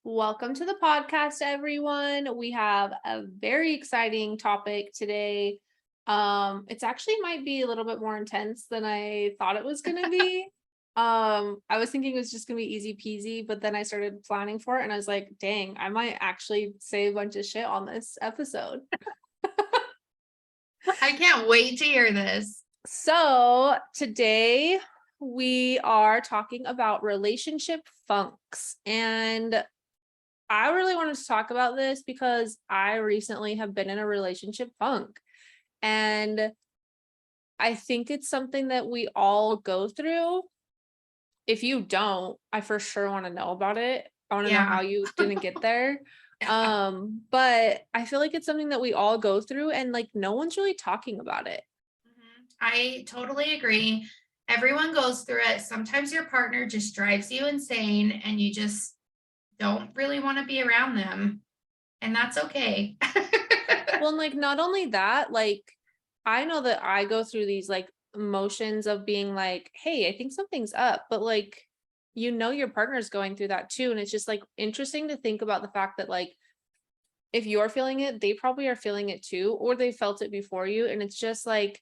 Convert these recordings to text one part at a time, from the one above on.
Welcome to the podcast, everyone. We have a very exciting topic today. It's actually might be a little bit more intense than I thought it was gonna be. I was thinking it was just gonna be easy peasy, but then I started planning for it and I was like, dang, I might actually say a bunch of shit on this episode. I can't wait to hear this. So today we are talking about relationship funks. And I really wanted to talk about this because I recently have been in a relationship funk. And I think it's something that we all go through. If you don't, I for sure want to know about it. I want to know Yeah. how you didn't get there. Yeah. But I feel like it's something that we all go through and like no one's really talking about it. I totally agree. Everyone goes through it. Sometimes your partner just drives you insane and you just don't really want to be around them. And that's okay. Well, and like not only that, like I know that I go through these like emotions of being like, hey, I think something's up, but like your partner's going through that too. And it's just like interesting to think about the fact that like if you're feeling it, they probably are feeling it too, or they felt it before you. And it's just like,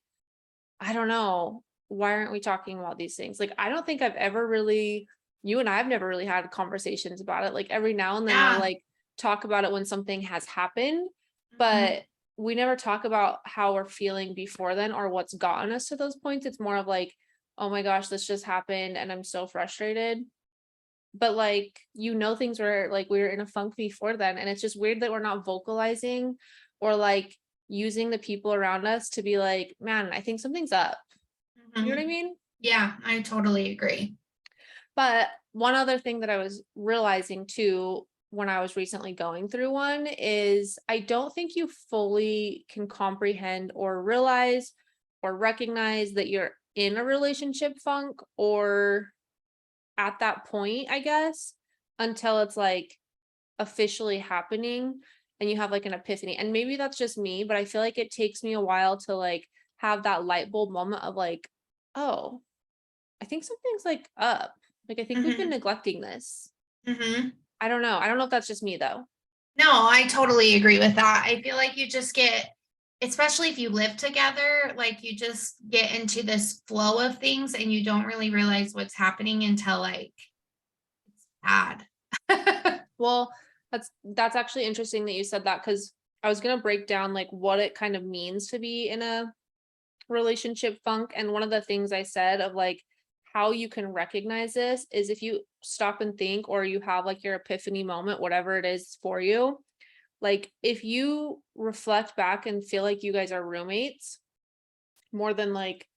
I don't know, why aren't we talking about these things? Like, I don't think I've ever really, you and I've never really had conversations about it. Like every now and then we'll Yeah. like talk about it when something has happened, Mhm. but we never talk about how we're feeling before then or what's gotten us to those points. It's more of like, oh my gosh, this just happened and I'm so frustrated. But like, things were like we were in a funk before then. And it's just weird that we're not vocalizing or like using the people around us to be like, man, I think something's up. You know what I Mhm. mean? Yeah, I totally agree. But one other thing that I was realizing too when I was recently going through one is I don't think you fully can comprehend or realize or recognize that you're in a relationship funk or at that point, I guess, until it's like officially happening and you have like an epiphany. And maybe that's just me, but I feel like it takes me a while to like have that light bulb moment of like, oh, I think something's like up. Like I think we've been Mhm. neglecting this. Mhm. I don't know. I don't know if that's just me though. No, I totally agree with that. I feel like you just get, especially if you live together, like you just get into this flow of things and you don't really realize what's happening until like it's bad. Well, that's actually interesting that you said that because I was gonna break down like what it kind of means to be in a relationship funk. And one of the things I said of like how you can recognize this is if you stop and think or you have like your epiphany moment, whatever it is for you. Like if you reflect back and feel like you guys are roommates more than like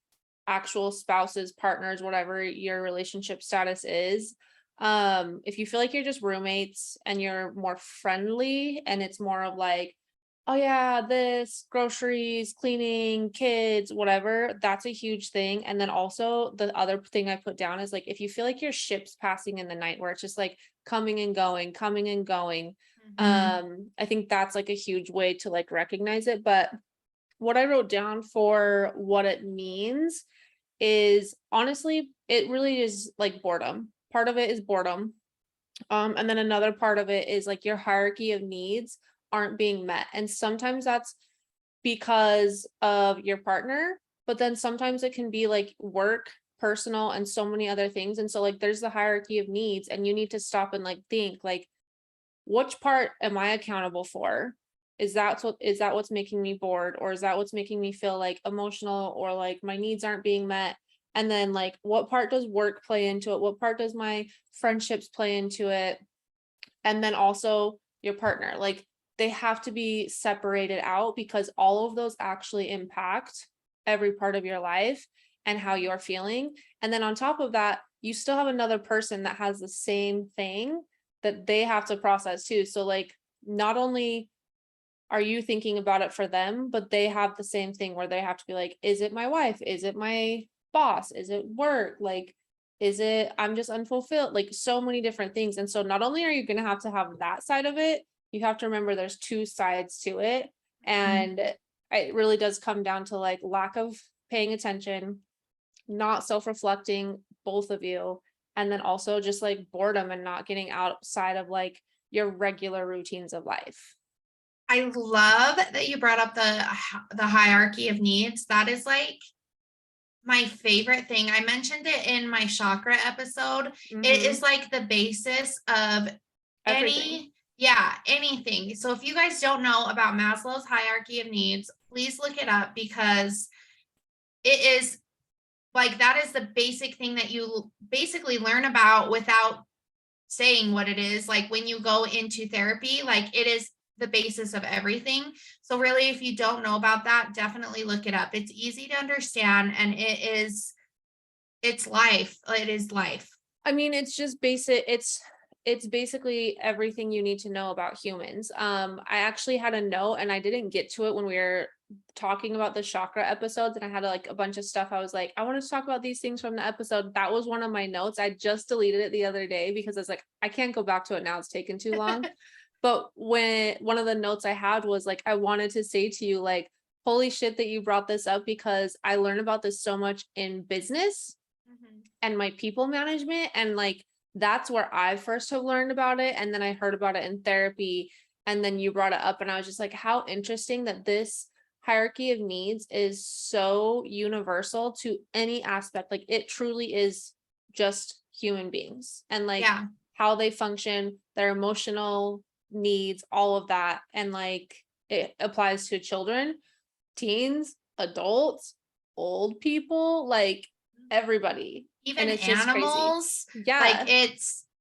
actual spouses, partners, whatever your relationship status is. If you feel like you're just roommates and you're more friendly and it's more of like, oh yeah, this groceries, cleaning, kids, whatever, that's a huge thing. And then also the other thing I put down is like if you feel like your ship's passing in the night where it's just like coming and going. Mhm. I think that's like a huge way to like recognize it. But what I wrote down for what it means is honestly, it really is like boredom. Part of it is boredom. And then another part of it is like your hierarchy of needs aren't being met. And sometimes that's because of your partner, but then sometimes it can be like work, personal, and so many other things. And so like there's the hierarchy of needs, and you need to stop and like think like which part am I accountable for? Is that what's making me bored, or is that what's making me feel like emotional or like my needs aren't being met? And then like what part does work play into it? What part does my friendships play into it? And then also your partner. Like they have to be separated out because all of those actually impact every part of your life and how you're feeling. And then on top of that, you still have another person that has the same thing that they have to process too. So like not only are you thinking about it for them, but they have the same thing where they have to be like, is it my wife? Is it my boss? Is it work? Like, is it I'm just unfulfilled? Like so many different things. And so not only are you going to have that side of it, you have to remember there's two sides to it. Mhm. And it really does come down to like lack of paying attention, not self-reflecting, both of you, and then also just like boredom and not getting outside of like your regular routines of life. I love that you brought up the hierarchy of needs. That is like my favorite thing. I mentioned it in my chakra episode. It Mhm. is like the basis of Everything. anything. So if you guys don't know about Maslow's hierarchy of needs, please look it up because it is like that is the basic thing that you basically learn about without saying what it is. Like when you go into therapy, like it is the basis of everything. So really, if you don't know about that, definitely look it up. It's easy to understand and it's life. It is life. I mean, it's just basic. It's basically everything you need to know about humans. I actually had a note and I didn't get to it when we were talking about the chakra episodes, and I had like a bunch of stuff. I was like, I want to talk about these things from the episode. That was one of my notes. I just deleted it the other day because I was like, I can't go back to it now. It's taken too long. But when one of the notes I had was like, I wanted to say to you, like, holy shit that you brought this up because I learn about this so much in business Mhm. and my people management, and like that's where I first have learned about it, and then I heard about it in therapy, and then you brought it up and I was just like, how interesting that this hierarchy of needs is so universal to any aspect. Like it truly is just human beings and like Yeah. how they function, their emotional needs, all of that, and like it applies to children, teens, adults, old people, like everybody. And Even it's just crazy. animals, like Yeah.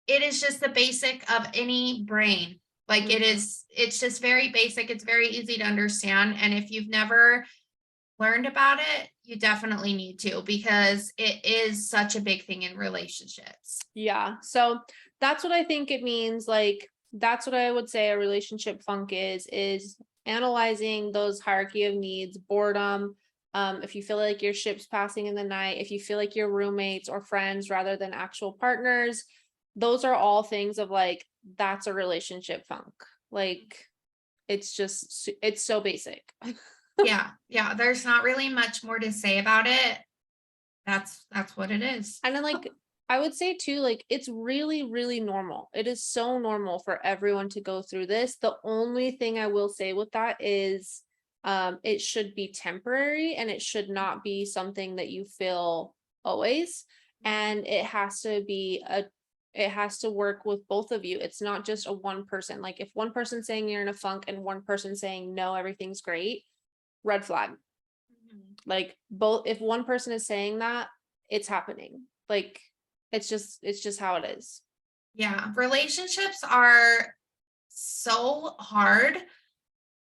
it is just the basic of any brain. Like Mhm. it's just very basic. It's very easy to understand. And if you've never learned about it, you definitely need to because it is such a big thing in relationships. Yeah. So that's what I think it means. Like, that's what I would say a relationship funk is analyzing those hierarchy of needs, boredom. If you feel like your ship's passing in the night, if you feel like you're roommates or friends rather than actual partners, those are all things of like, that's a relationship funk. Like, it's so basic. Yeah, yeah, there's not really much more to say about it. That's what it is. And then like I would say too, like it's really, really normal. It is so normal for everyone to go through this. The only thing I will say with that is it should be temporary and it should not be something that you feel always. And it has to work with both of you. It's not just a one person. Like if one person's saying you're in a funk and one person saying no, everything's great, red flag. Mhm. Like both, if one person is saying that, it's happening. Like it's just how it is. Yeah, relationships are so hard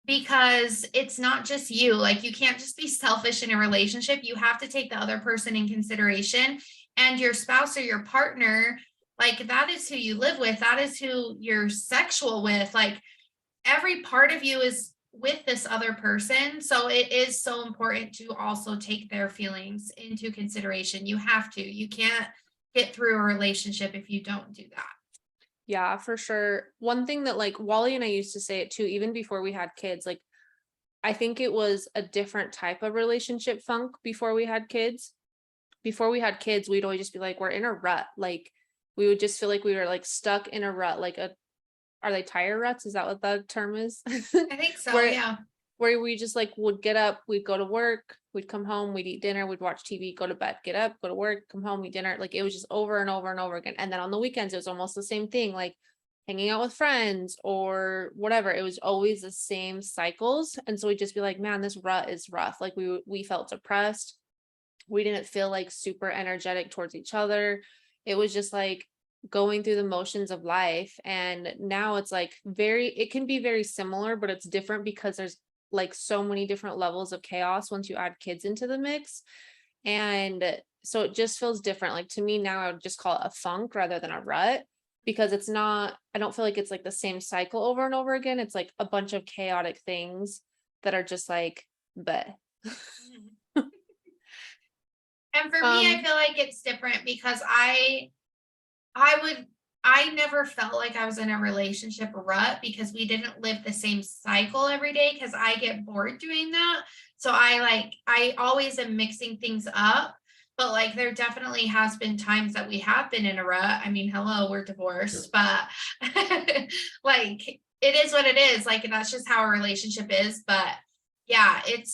because it's not just you. Like you can't just be selfish in a relationship. You have to take the other person in consideration and your spouse or your partner, like that is who you live with. That is who you're sexual with. Like every part of you is with this other person. So it is so important to also take their feelings into consideration. You have to. You can't get through a relationship if you don't do that. Yeah, for sure. One thing that like Wally and I used to say it too, even before we had kids, like I think it was a different type of relationship funk before we had kids. Before we had kids, we'd always just be like, we're in a rut. Like we would just feel like we were like stuck in a rut, like a are they tire ruts? Is that what the term is? I think so. Where Yeah. we just like would get up, we'd go to work, we'd come home, we'd eat dinner, we'd watch TV, go to bed, get up, go to work, come home, eat dinner. Like it was just over and over and over again. And then on the weekends, it was almost the same thing, like hanging out with friends or whatever. It was always the same cycles. And so we'd just be like, man, this rut is rough. Like we felt depressed. We didn't feel like super energetic towards each other. It was just like going through the motions of life. And now it's like it can be very similar, but it's different because there's like so many different levels of chaos once you add kids into the mix. And so it just feels different. Like to me now, I would just call it a funk rather than a rut because it's not, I don't feel like it's like the same cycle over and over again. It's like a bunch of chaotic things that are just like, but Mhm. And for me, I um feel like it's different because I would I never felt like I was in a relationship rut because we didn't live the same cycle every day because I get bored doing that. So I always am mixing things up. But like there definitely has been times that we have been in a rut. I mean, hello, we're divorced, but like it is what it is. Like and that's just how a relationship is. But yeah, it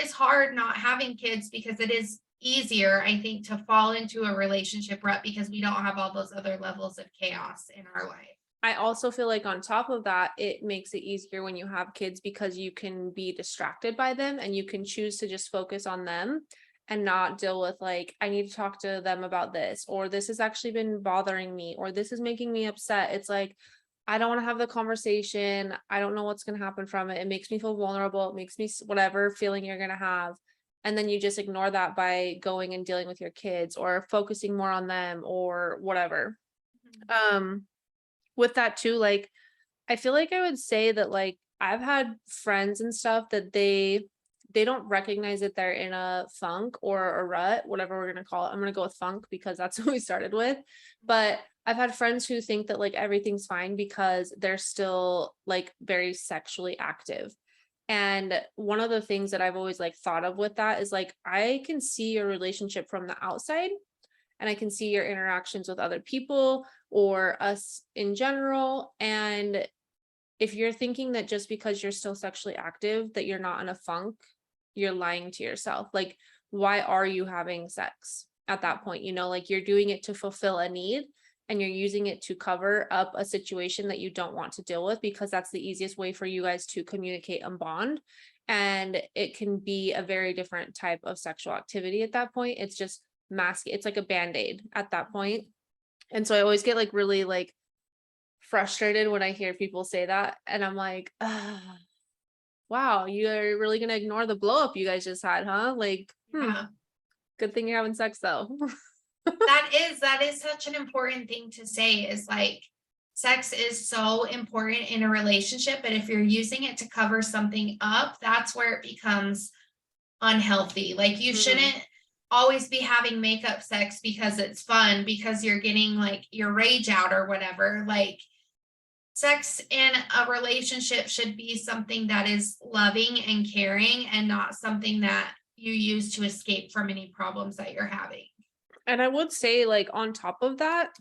is hard not having kids because it is easier, I think, to fall into a relationship rut because we don't have all those other levels of chaos in our life. I also feel like on top of that, it makes it easier when you have kids because you can be distracted by them and you can choose to just focus on them and not deal with like, I need to talk to them about this, or this has actually been bothering me, or this is making me upset. It's like, I don't want to have the conversation. I don't know what's going to happen from it. It makes me feel vulnerable. It makes me whatever feeling you're going to have. And then you just ignore that by going and dealing with your kids or focusing more on them or whatever. Um, with that too, like I feel like I would say that like I've had friends and stuff that they don't recognize that they're in a funk or a rut, whatever we're gonna call it. I'm gonna go with funk because that's what we started with. But I've had friends who think that like everything's fine because they're still like very sexually active. And one of the things that I've always like thought of with that is like I can see your relationship from the outside and I can see your interactions with other people or us in general. And if you're thinking that just because you're still sexually active, that you're not in a funk, you're lying to yourself. Like, why are you having sex at that point? You know, like you're doing it to fulfill a need and you're using it to cover up a situation that you don't want to deal with because that's the easiest way for you guys to communicate and bond. And it can be a very different type of sexual activity at that point. It's just it's like a band-aid at that point. And so I always get like really like frustrated when I hear people say that. And I'm like, wow, you're really gonna ignore the blow up you guys just had, huh? Like, Yeah. good thing you're having sex though. That is such an important thing to say is like sex is so important in a relationship, but if you're using it to cover something up, that's where it becomes unhealthy. Like you Mhm. shouldn't always be having makeup sex because it's fun, because you're getting like your rage out or whatever. Like sex in a relationship should be something that is loving and caring and not something that you use to escape from any problems that you're having. And I would say, like, on top of that,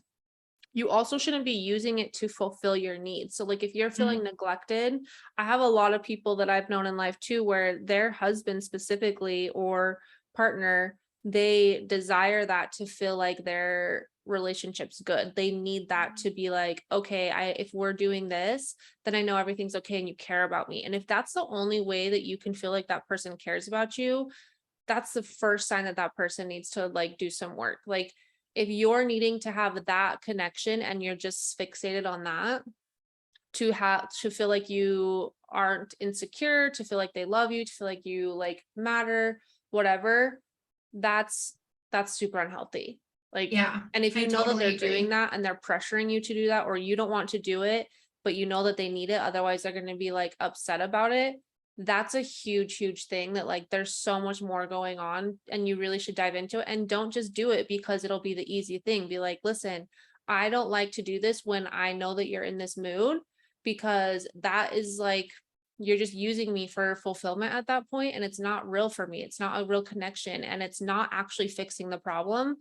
you also shouldn't be using it to fulfill your needs. So, like, if you're feeling Mhm. neglected, I have a lot of people that I've known in life too, where their husband specifically or partner, they desire that to feel like their relationship's good. They need that to be like, okay, if we're doing this, then I know everything's okay and you care about me. And if that's the only way that you can feel like that person cares about you, that's the first sign that that person needs to like do some work. Like if you're needing to have that connection and you're just fixated on that to feel like you aren't insecure, to feel like they love you, to feel like you like matter, whatever, that's super unhealthy. Like, Yeah, and if I you know that totally they're doing agree. that and they're pressuring you to do that, or you don't want to do it, but you know that they need it, otherwise they're going to be like upset about it. That's a huge thing that like there's so much more going on and you really should dive into it and don't just do it because it'll be the easy thing. Be like, listen, I don't like to do this when I know that you're in this mood because that is like you're just using me for fulfillment at that point and it's not real for me. It's not a real connection and it's not actually fixing the problem.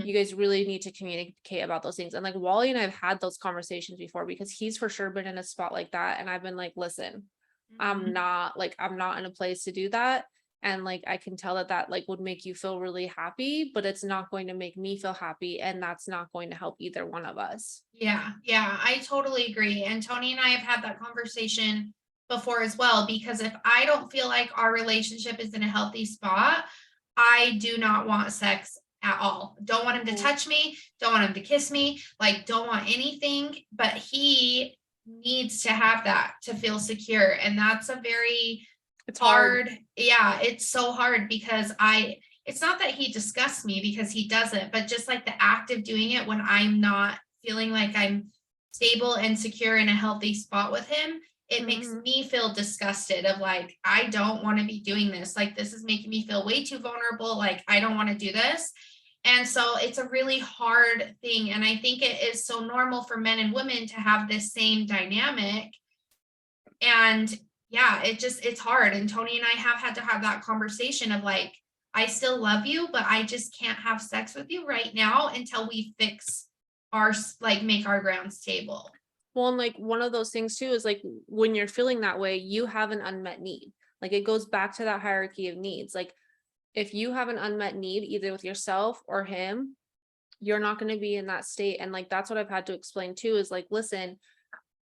Mhm. You guys really need to communicate about those things. And like Wally and I've had those conversations before because he's for sure been in a spot like that and I've been like, listen, Mhm. I'm not in a place to do that. And like I can tell that that like would make you feel really happy, but it's not going to make me feel happy and that's not going to help either one of us. Yeah, yeah, I totally agree. And Tony and I have had that conversation before as well, because if I don't feel like our relationship is in a healthy spot, I do not want sex at all. Don't want him to Mhm. touch me, don't want him to kiss me, like, don't want anything. But he needs to have that to feel secure. And that's a very It's hard. hard. Yeah, it's so hard because it's not that he disgusts me because he doesn't, but just like the act of doing it when I'm not feeling like I'm stable and secure in a healthy spot with him, it makes Mhm. me feel disgusted of like, I don't want to be doing this. Like, this is making me feel way too vulnerable. Like, I don't want to do this. And so it's a really hard thing. And I think it is so normal for men and women to have this same dynamic. And yeah, it's hard. And Tony and I have had to have that conversation of like, I still love you, but I just can't have sex with you right now until we fix like make our grounds stable. Well, and like one of those things too is like when you're feeling that way, you have an unmet need. Like it goes back to that hierarchy of needs. Like if you have an unmet need, either with yourself or him, you're not going to be in that state. And like that's what I've had to explain too is like, listen,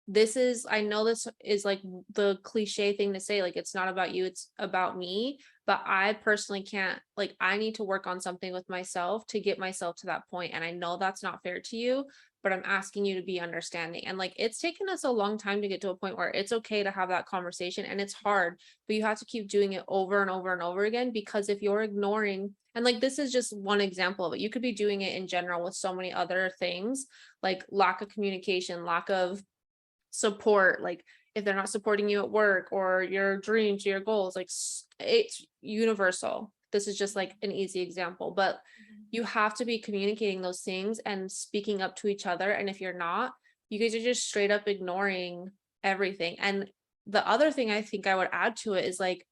this is, I know this is like the cliche thing to say, like it's not about you, it's about me, but I personally can't, like I need to work on something with myself to get myself to that point. And I know that's not fair to you, but I'm asking you to be understanding. And like it's taken us a long time to get to a point where it's okay to have that conversation, and it's hard, but you have to keep doing it over and over and over again, because if you're ignoring, and like this is just one example of it, you could be doing it in general with so many other things, like lack of communication, lack of support, like if they're not supporting you at work or your dreams, your goals, like it's universal. This is just like an easy example, but you have to be communicating those things and speaking up to each other. And if you're not, you guys are just straight up ignoring everything. And the other thing I think I would add to it is like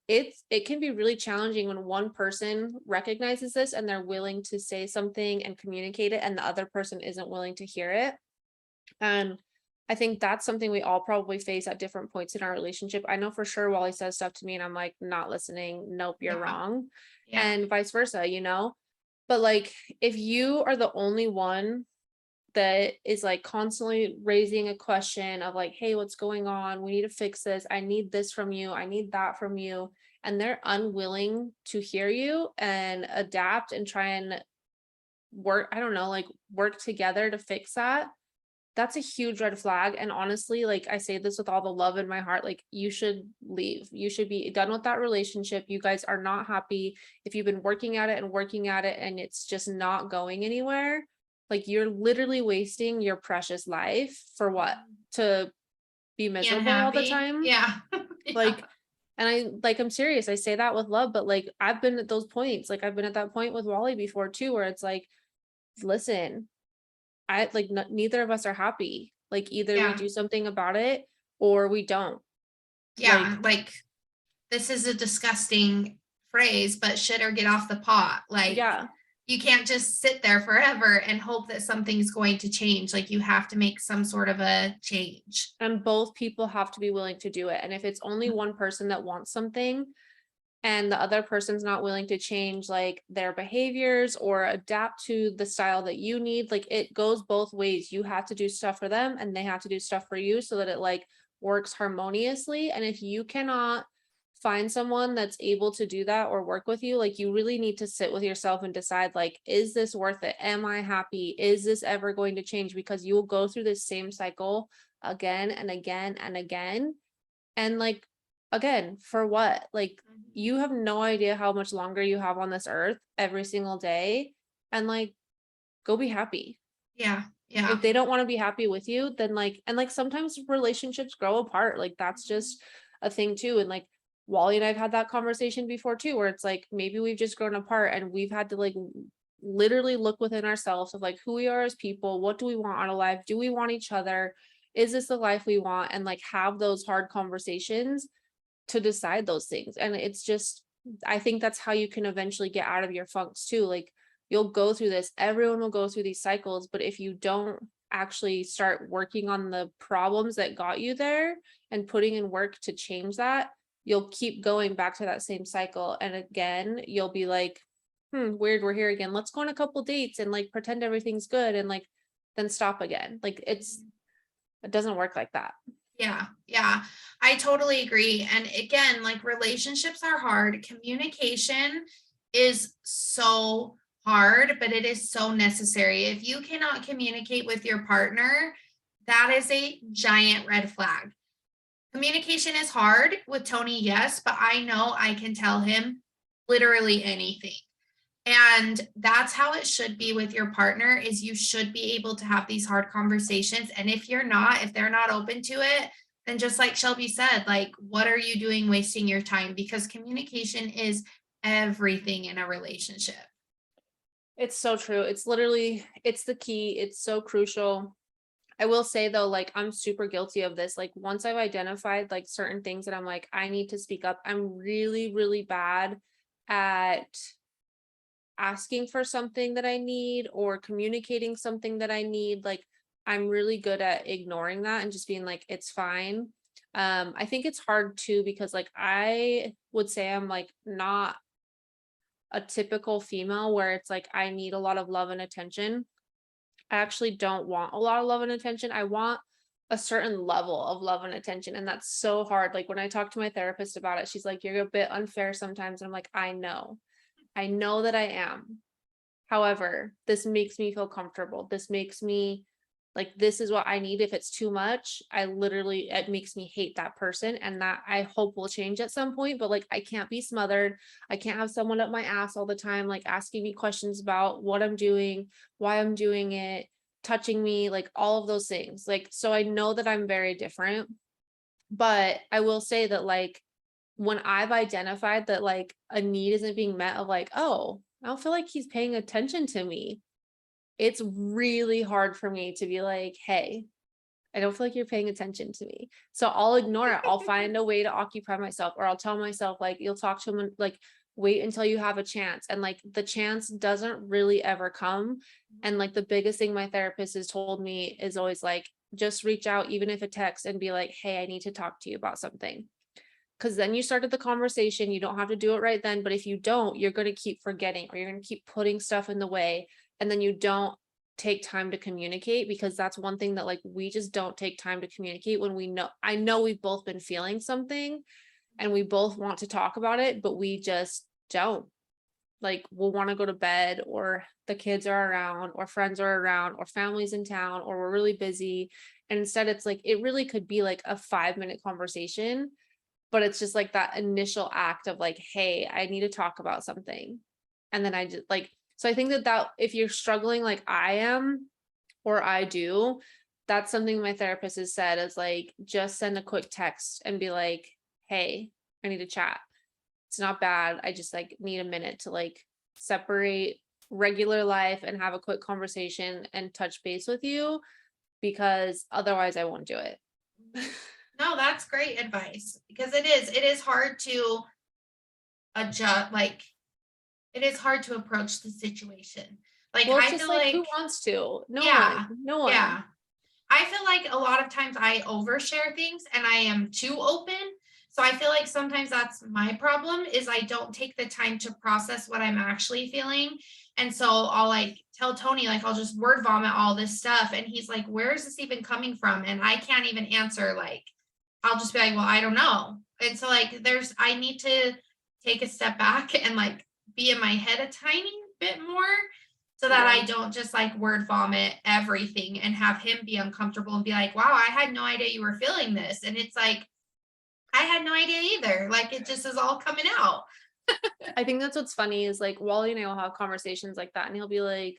it can be really challenging when one person recognizes this and they're willing to say something and communicate it, and the other person isn't willing to hear it. And I think that's something we all probably face at different points in our relationship. I know for sure Wally says stuff to me and I'm like, not listening. Nope, you're Yeah. wrong. Yeah. And vice versa, you know? But like, if you are the only one that is like constantly raising a question of like, hey, what's going on? We need to fix this. I need this from you. I need that from you. And they're unwilling to hear you and adapt and try and work, I don't know, like work together to fix that. That's a huge red flag. And honestly, like I say this with all the love in my heart, like you should leave. You should be done with that relationship. You guys are not happy. If you've been working at it and it's just not going anywhere, like you're literally wasting your precious life for what? To be Being miserable all the happy. time? Yeah. Like, and I'm serious. I say that with love, but like I've been at those points. Like I've been at that point with Wally before too, where it's like, listen, I like neither of us are happy. Like either we Yeah. do something about it or we don't. Yeah. Like this is a disgusting phrase, but shit or get off the pot. Like Yeah. you can't just sit there forever and hope that something's going to change. Like you have to make some sort of a change. And both people have to be willing to do it. And if it's only one person that wants something and the other person's not willing to change like their behaviors or adapt to the style that you need, like it goes both ways. You have to do stuff for them and they have to do stuff for you so that it like works harmoniously. And if you cannot find someone that's able to do that or work with you, like you really need to sit with yourself and decide, like, is this worth it? Am I happy? Is this ever going to change? Because you will go through this same cycle again and again and again. And like, again, for what? Like, you have no idea how much longer you have on this earth every single day. And like, go be happy. Yeah. Yeah. If they don't want to be happy with you, then like, and like sometimes relationships grow apart. Like that's just a thing too. And like Wally and I've had that conversation before too, where it's like maybe we've just grown apart and we've had to like literally look within ourselves of like who we are as people, what do we want out of life? Do we want each other? Is this the life we want? And like have those hard conversations to decide those things. And it's just, I think that's how you can eventually get out of your funks too. Like you'll go through this, everyone will go through these cycles, but if you don't actually start working on the problems that got you there and putting in work to change that, you'll keep going back to that same cycle. And again, you'll be like, weird, we're here again. Let's go on a couple dates and like pretend everything's good and like then stop again. Like it doesn't work like that. Yeah, yeah, I totally agree. And again, like relationships are hard. Communication is so hard, but it is so necessary. If you cannot communicate with your partner, that is a giant red flag. Communication is hard with Tony, yes, but I know I can tell him literally anything. And that's how it should be with your partner is you should be able to have these hard conversations. And if they're not open to it, then just like Shelby said, like, what are you doing wasting your time? Because communication is everything in a relationship. It's so true. It's literally, it's the key. It's so crucial. I will say though, like I'm super guilty of this. Like once I've identified like certain things that I'm like, I need to speak up, I'm really, really bad at asking for something that I need or communicating something that I need. Like, I'm really good at ignoring that and just being like, it's fine. I think it's hard too, because like I would say I'm like not a typical female where it's like I need a lot of love and attention. I actually don't want a lot of love and attention. I want a certain level of love and attention. And that's so hard. Like when I talk to my therapist about it, she's like, you're a bit unfair sometimes. And I'm like, I know that I am. However, this makes me feel comfortable. This makes me like, this is what I need. If it's too much, it makes me hate that person. And that I hope will change at some point. But like, I can't be smothered. I can't have someone up my ass all the time, like asking me questions about what I'm doing, why I'm doing it, touching me, like all of those things. Like, so I know that I'm very different. But I will say that like, when I've identified that like a need isn't being met of like, oh, I don't feel like he's paying attention to me. It's really hard for me to be like, hey, I don't feel like you're paying attention to me. So I'll ignore it. I'll find a way to occupy myself, or I'll tell myself, like, you'll talk to him and like, wait until you have a chance. And like, the chance doesn't really ever come. And like, the biggest thing my therapist has told me is always like, just reach out, even if a text, and be like, hey, I need to talk to you about something. Because then you started the conversation. You don't have to do it right then. But if you don't, you're going to keep forgetting, or you're going to keep putting stuff in the way. And then you don't take time to communicate, because that's one thing that like we just don't take time to communicate when we know. I know we've both been feeling something and we both want to talk about it, but we just don't. Like, we'll want to go to bed, or the kids are around, or friends are around, or family's in town, or we're really busy. And instead, it's like, it really could be like a 5-minute conversation, but it's just like that initial act of like, hey, I need to talk about something. And then I just like, so I think that if you're struggling like I am, or I do, that's something my therapist has said is like, just send a quick text and be like, hey, I need to chat. It's not bad. I just like need a minute to like separate regular life and have a quick conversation and touch base with you, because otherwise I won't do it. No, that's great advice, because it is hard to adjust, like it is hard to approach the situation. Like Well, it's I just feel like, who like, wants to? yeah, No yeah. one. I feel like a lot of times I overshare things and I am too open. So I feel like sometimes that's my problem, is I don't take the time to process what I'm actually feeling. And so I'll like tell Tony, like I'll just word vomit all this stuff. And he's like, where is this even coming from? And I can't even answer. Like, I'll just be like, well, I don't know. And so like I need to take a step back and like be in my head a tiny bit more, so that I Yeah. don't just like word vomit everything and have him be uncomfortable and be like, wow, I had no idea you were feeling this. And it's like, I had no idea either. Like it just is all coming out. I think that's what's funny is like Wally and I will have conversations like that, and he'll be like,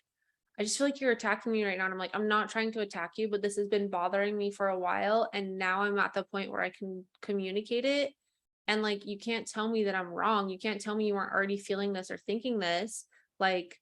I just feel like you're attacking me right now. And I'm like, I'm not trying to attack you, but this has been bothering me for a while. And now I'm at the point where I can communicate it. And like, you can't tell me that I'm wrong. You can't tell me you weren't already feeling this or thinking this. Like,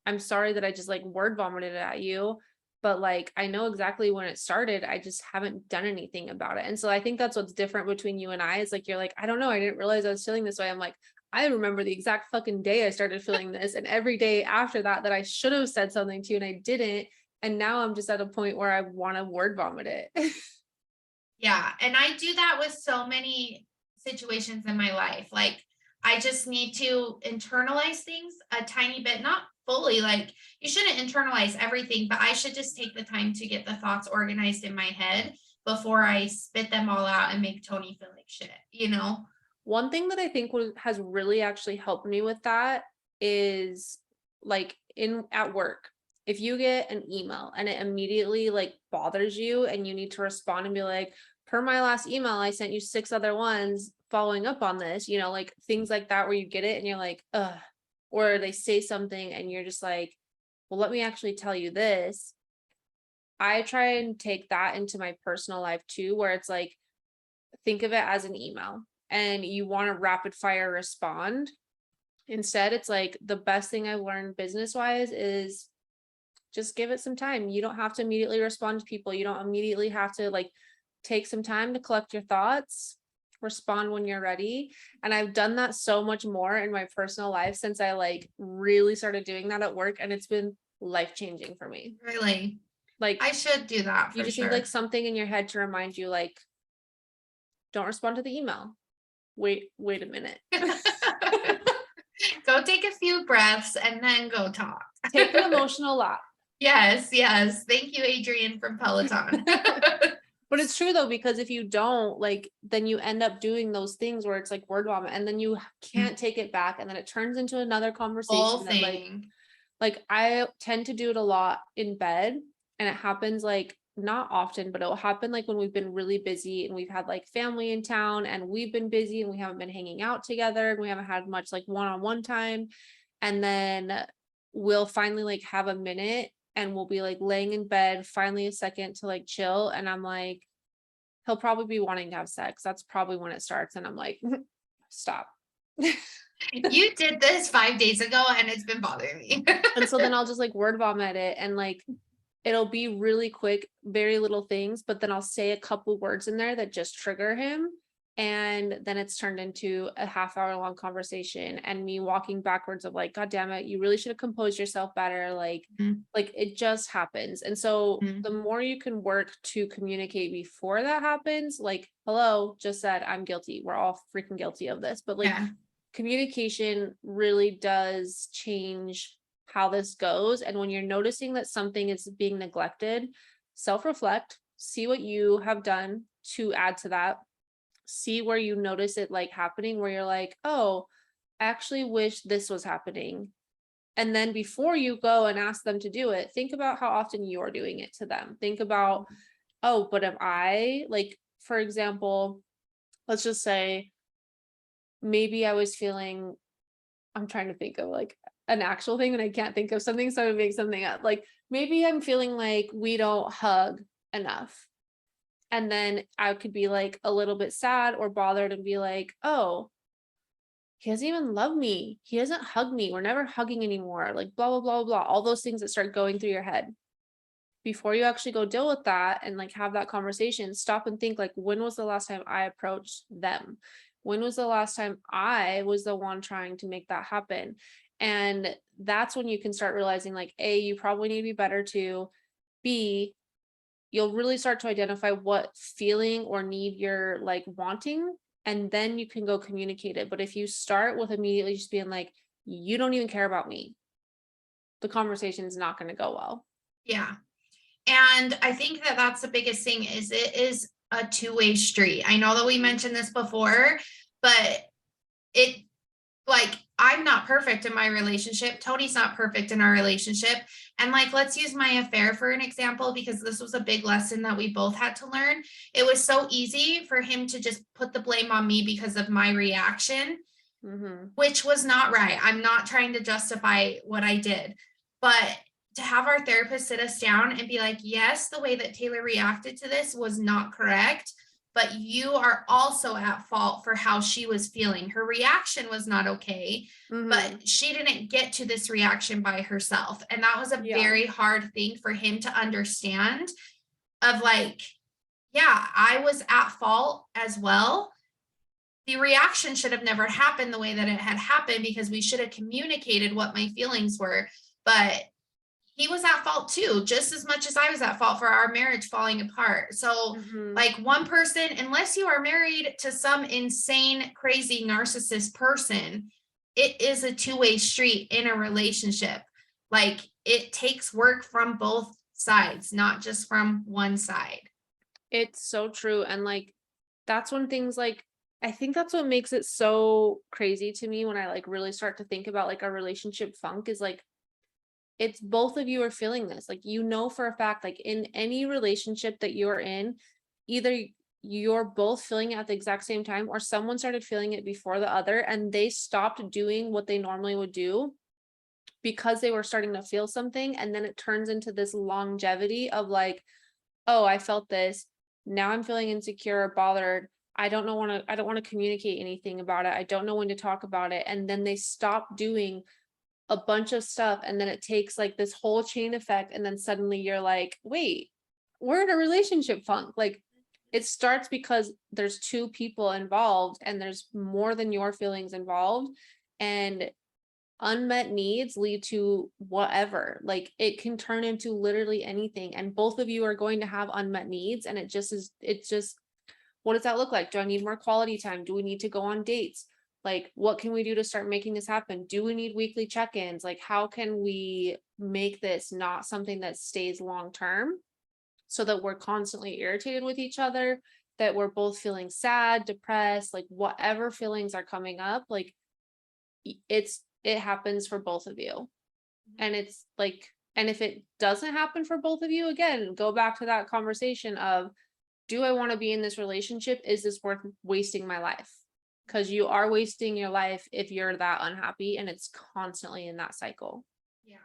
I'm sorry that I just like word vomited it at you, but like, I know exactly when it started. I just haven't done anything about it. And so I think that's what's different between you and I is like, you're like, I don't know. I didn't realize I was feeling this way. I'm like, I remember the exact fucking day I started feeling this. And every day after that, that I should have said something to you and I didn't. And now I'm just at a point where I want to word vomit it. Yeah. And I do that with so many situations in my life. Like I just need to internalize things a tiny bit, not fully. Like you shouldn't internalize everything, but I should just take the time to get the thoughts organized in my head before I spit them all out and make Tony feel like shit, you know? One thing that I think has really actually helped me with that is like at work. If you get an email and it immediately like bothers you and you need to respond and be like, per my last email, I sent you 6 other ones following up on this, like things like that, where you get it and you're like, ugh, or they say something and you're just like, well, let me actually tell you this. I try and take that into my personal life too, where it's like, think of it as an email and you want to rapid fire respond. Instead, it's like the best thing I've learned business wise is just give it some time. You don't have to immediately respond to people. You don't immediately have to like take some time to collect your thoughts. respond when you're ready. And I've done that so much more in my personal life since I like really started doing that at work, and it's been life changing for me. Really, Like I should do that you for just need sure. like something in your head to remind you, like, don't respond to the email. Wait a minute. Go take a few breaths and then go talk. Take an emotional lap. Yes, yes. Thank you, Adrienne from Peloton. But it's true though, because if you don't, like, then you end up doing those things where it's like word vomit, and then you can't take it back, and then it turns into another Whole conversation that thing. like I tend to do it a lot in bed, and it happens like not often, but it'll happen like when we've been really busy and we've had like family in town and we've been busy and we haven't been hanging out together and we haven't had much like one-on-one time. And then we'll finally like have a minute and we'll be like laying in bed, finally a second to like chill. And I'm like, he'll probably be wanting to have sex. That's probably when it starts. And I'm like, stop. You did this 5 days ago and it's been bothering me. And so then I'll just like word vomit it, and like it'll be really quick, very little things, but then I'll say a couple words in there that just trigger him. And then it's turned into a half-hour long conversation and me walking backwards of like, God damn it, you really should have composed yourself better. Mhm. Like it just happens. And so Mhm. the more you can work to communicate before that happens, like, hello, just said I'm guilty. We're all freaking guilty of this, but like Yeah. communication really does change how this goes. And when you're noticing that something is being neglected, self-reflect, see what you have done to add to that, see where you notice it like happening, where you're like, oh, I actually wish this was happening. And then before you go and ask them to do it, think about how often you're doing it to them. Think about, oh, but am I, like, for example, let's just say maybe I was feeling, I'm trying to think of like an actual thing and I can't think of something, so I would make something up. Like maybe I'm feeling like we don't hug enough. And then I could be like a little bit sad or bothered and be like, oh, he doesn't even love me. He doesn't hug me. We're never hugging anymore. Like blah, blah, blah, blah. All those things that start going through your head. Before you actually go deal with that and like have that conversation, stop and think like, when was the last time I approached them? When was the last time I was the one trying to make that happen? And that's when you can start realizing like, A, you probably need to be better to, B, you'll really start to identify what feeling or need you're like wanting, and then you can go communicate it. But if you start with immediately just being like, you don't even care about me, the conversation is not going to go well. Yeah. And I think that that's the biggest thing is it is a two-way street. I know that we mentioned this before, but it like I'm not perfect in my relationship. Tony's not perfect in our relationship. And like, let's use my affair for an example, because this was a big lesson that we both had to learn. It was so easy for him to just put the blame on me because of my reaction, which was not right. I'm not trying to justify what I did, but to have our therapist sit us down and be like, yes, the way that Taylor reacted to this was not correct, but you are also at fault for how she was feeling. Her reaction was not okay, but she didn't get to this reaction by herself. And that was a very hard thing for him to understand of like, yeah, I was at fault as well. The reaction should have never happened the way that it had happened because we should have communicated what my feelings were. But he was at fault too, just as much as I was at fault for our marriage falling apart. So, like, one person, unless you are married to some insane, crazy narcissist person, it is a two-way street in a relationship. Like, it takes work from both sides, not just from one side. It's so true. And like, that's when things like, I think that's what makes it so crazy to me when I like really start to think about like a relationship funk is like, it's both of you are feeling this. Like, you know, for a fact, like in any relationship that you're in, either you're both feeling it at the exact same time or someone started feeling it before the other and they stopped doing what they normally would do because they were starting to feel something. And then it turns into this longevity of like, oh, I felt this. Now I'm feeling insecure or bothered. I don't want to communicate anything about it. I don't know when to talk about it. And then they stop doing a bunch of stuff. And then it takes like this whole chain effect. And then suddenly you're like, wait, we're in a relationship funk. Like it starts because there's two people involved and there's more than your feelings involved, and unmet needs lead to whatever. Like it can turn into literally anything, and both of you are going to have unmet needs, and it's just what does that look like? Do I need more quality time? Do we need to go on dates? Like what can we do to start making this happen? Do we need weekly check-ins? Like how can we make this not something that stays long term, so that we're constantly irritated with each other, that we're both feeling sad, depressed, like whatever feelings are coming up, like it happens for both of you. And it's like, and if it doesn't happen for both of you, again, go back to that conversation of, do I want to be in this relationship? Is this worth wasting my life? Because you are wasting your life if you're that unhappy and it's constantly in that cycle. Yeah.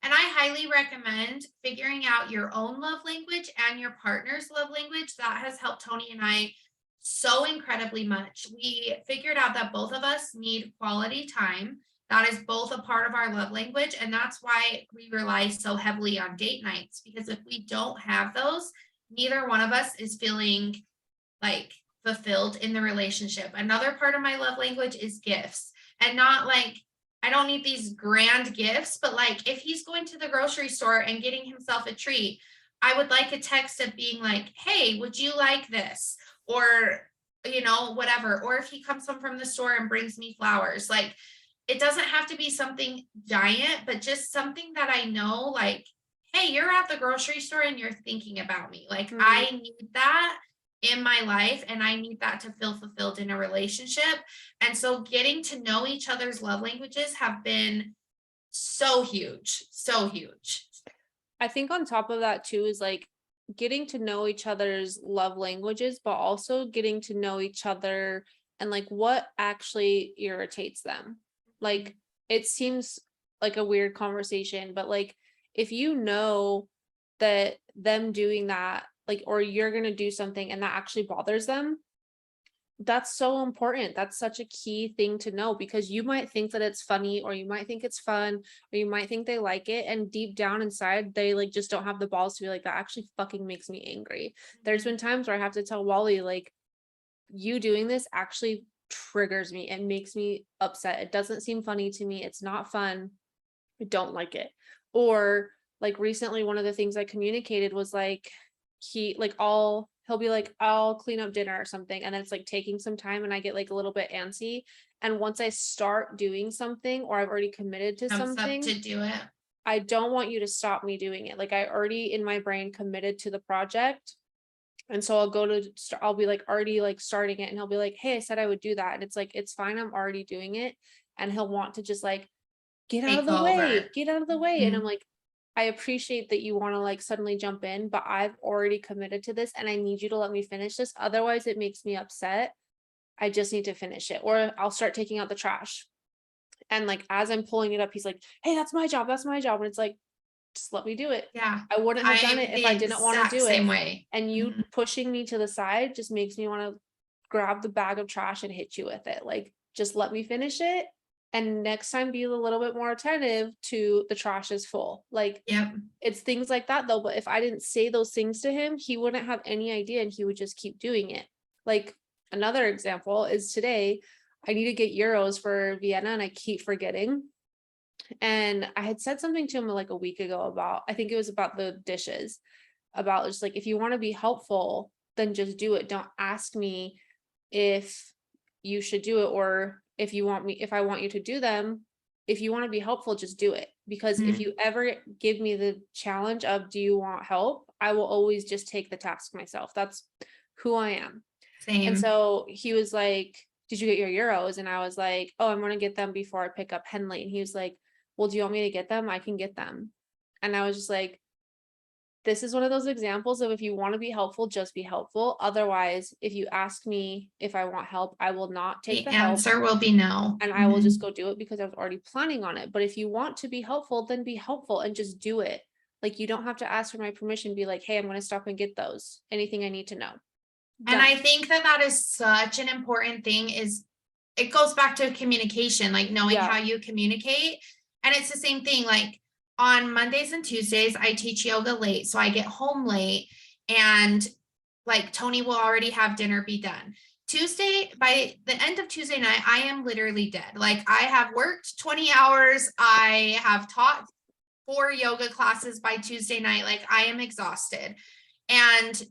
And I highly recommend figuring out your own love language and your partner's love language. That has helped Tony and I so incredibly much. We figured out that both of us need quality time. That is both a part of our love language. And that's why we rely so heavily on date nights, because if we don't have those, neither one of us is feeling like fulfilled in the relationship. Another part of my love language is gifts, and not like, I don't need these grand gifts, but like if he's going to the grocery store and getting himself a treat, I would like a text of being like, hey, would you like this? Or, whatever. Or if he comes home from the store and brings me flowers, like it doesn't have to be something giant, but just something that I know, like, hey, you're at the grocery store and you're thinking about me. Like I need that in my life, and I need that to feel fulfilled in a relationship. And so getting to know each other's love languages have been so huge, so huge. I think on top of that too is like getting to know each other's love languages, but also getting to know each other and like what actually irritates them. Like it seems like a weird conversation, but like if you know that them doing that, like, or you're going to do something and that actually bothers them, that's so important. That's such a key thing to know, because you might think that it's funny, or you might think it's fun, or you might think they like it, and deep down inside they like just don't have the balls to be like, that actually fucking makes me angry. There's been times where I have to tell Wally, like, you doing this actually triggers me. It makes me upset. It doesn't seem funny to me. It's not fun. I don't like it. Or like recently, one of the things I communicated was like, he'll be like, I'll clean up dinner or something, and then it's like taking some time and I get like a little bit antsy. And once I start doing something, or I've already committed to Comes up something, to do it. I don't want you to stop me doing it. Like I already in my brain committed to the project. And so I'll be like already like starting it, and he'll be like, hey, I said I would do that. And it's like, it's fine, I'm already doing it. And he'll want to just like, get out of Take the way, over. get out of the way. And Mhm. I'm like, I appreciate that you want to like suddenly jump in, but I've already committed to this and I need you to let me finish this. Otherwise, it makes me upset. I just need to finish it. Or I'll start taking out the trash. And like as I'm pulling it up, he's like, hey, that's my job. That's my job. And it's like, just let me do it. Yeah. I wouldn't have done I'm it if the I didn't want to exact do same it. way. And you Mhm. pushing me to the side just makes me want to grab the bag of trash and hit you with it. Like, just let me finish it. And next time be a little bit more attentive to the trash is full. Like, Yep. it's things like that though. But if I didn't say those things to him, he wouldn't have any idea and he would just keep doing it. Like another example is today, I need to get euros for Vienna and I keep forgetting. And I had said something to him like a week ago about, I think it was about the dishes, about just like, if you want to be helpful, then just do it. Don't ask me if you should do it, or if I want you to do them. If you want to be helpful, just do it. Because if Mhm. you ever give me the challenge of, do you want help? I will always just take the task myself. That's who I am. And Same. so he was like, did you get your euros? And I was like, oh, I'm going to get them before I pick up Henley. And he was like, well, do you want me to get them? I can get them. And I was just like, this is one of those examples of, if you want to be helpful, just be helpful. Otherwise, if you ask me if I want help, I will not take The the help answer will be no. and I will Mhm. just go do it because I was already planning on it. But if you want to be helpful, then be helpful and just do it. Like, you don't have to ask for my permission, be like, hey, I'm going to stop and get those. Anything I need to know. And Done. I think that that is such an important thing. Is it goes back to communication, like knowing Yeah. how you communicate. And it's the same thing, like on Mondays and Tuesdays, I teach yoga late. So I get home late, and like Tony will already have dinner be done. Tuesday, by the end of Tuesday night, I am literally dead. Like I have worked 20 hours. I have taught 4 yoga classes by Tuesday night. Like I am exhausted. And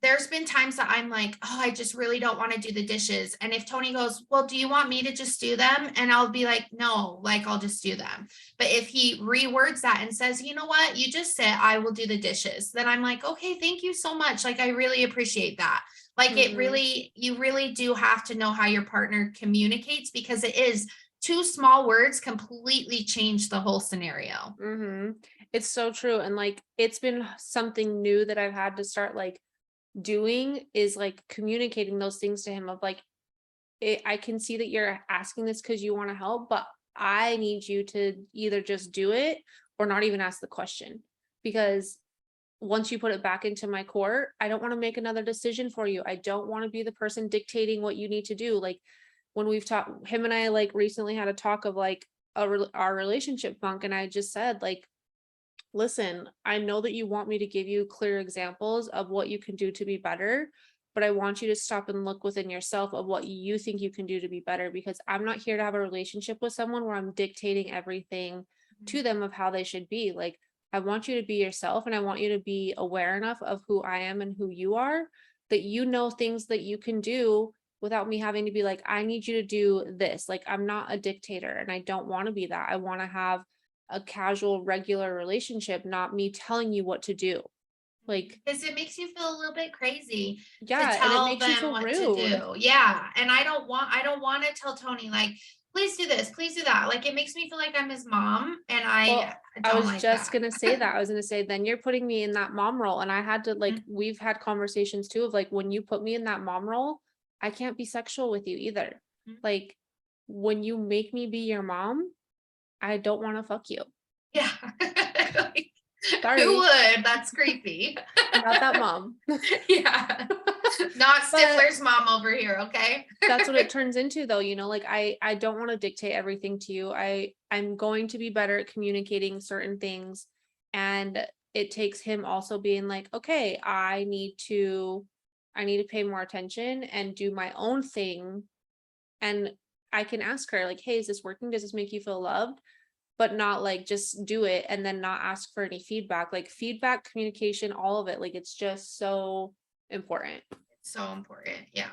there's been times that I'm like, oh, I just really don't want to do the dishes. And if Tony goes, well, do you want me to just do them? And I'll be like, no, like I'll just do them. But if he rewords that and says, you know what, you just said I will do the dishes, then I'm like, okay, thank you so much. Like I really appreciate that. Like it Mhm. really, you really do have to know how your partner communicates, because it is two small words completely change the whole scenario. It's so true. And like, it's been something new that I've had to start like doing is like communicating those things to him of like, I can see that you're asking this because you want to help, but I need you to either just do it or not even ask the question. Because once you put it back into my court, I don't want to make another decision for you. I don't want to be the person dictating what you need to do. Like when we've talked, him and I like recently had a talk of like our relationship funk, and I just said like, listen, I know that you want me to give you clear examples of what you can do to be better, but I want you to stop and look within yourself of what you think you can do to be better, because I'm not here to have a relationship with someone where I'm dictating everything to them of how they should be. Like, I want you to be yourself, and I want you to be aware enough of who I am and who you are that you know things that you can do without me having to be like, I need you to do this. Like, I'm not a dictator and I don't want to be that. I want to have a casual, regular relationship, not me telling you what to do. Like, Because it makes you feel a little bit crazy to yeah, and it tell makes you them feel what to rude. do. Yeah. And I don't want to tell Tony like, please do this, please do that. Like it makes me feel like I'm his mom, and I Well, I don't was like just that. gonna say that. I was gonna say, then you're putting me in that mom role. And I had to like, we've had conversations too of like, when you put me in that mom role, I can't be sexual with you either. Mhm. Like, when you make me be your mom, I don't want to fuck you. Yeah. Like, who Sorry, would? That's creepy. not that mom. Yeah. Not But Stifler's mom over here, okay? that's what it turns into though, like I don't want to dictate everything to you. I'm going to be better at communicating certain things, and it takes him also being like, okay, I need to pay more attention and do my own thing. And I can ask her like, hey, is this working? Does this make you feel loved? But not like just do it and then not ask for any feedback. Like feedback, communication, all of it, like it's just so important. So important. Yeah.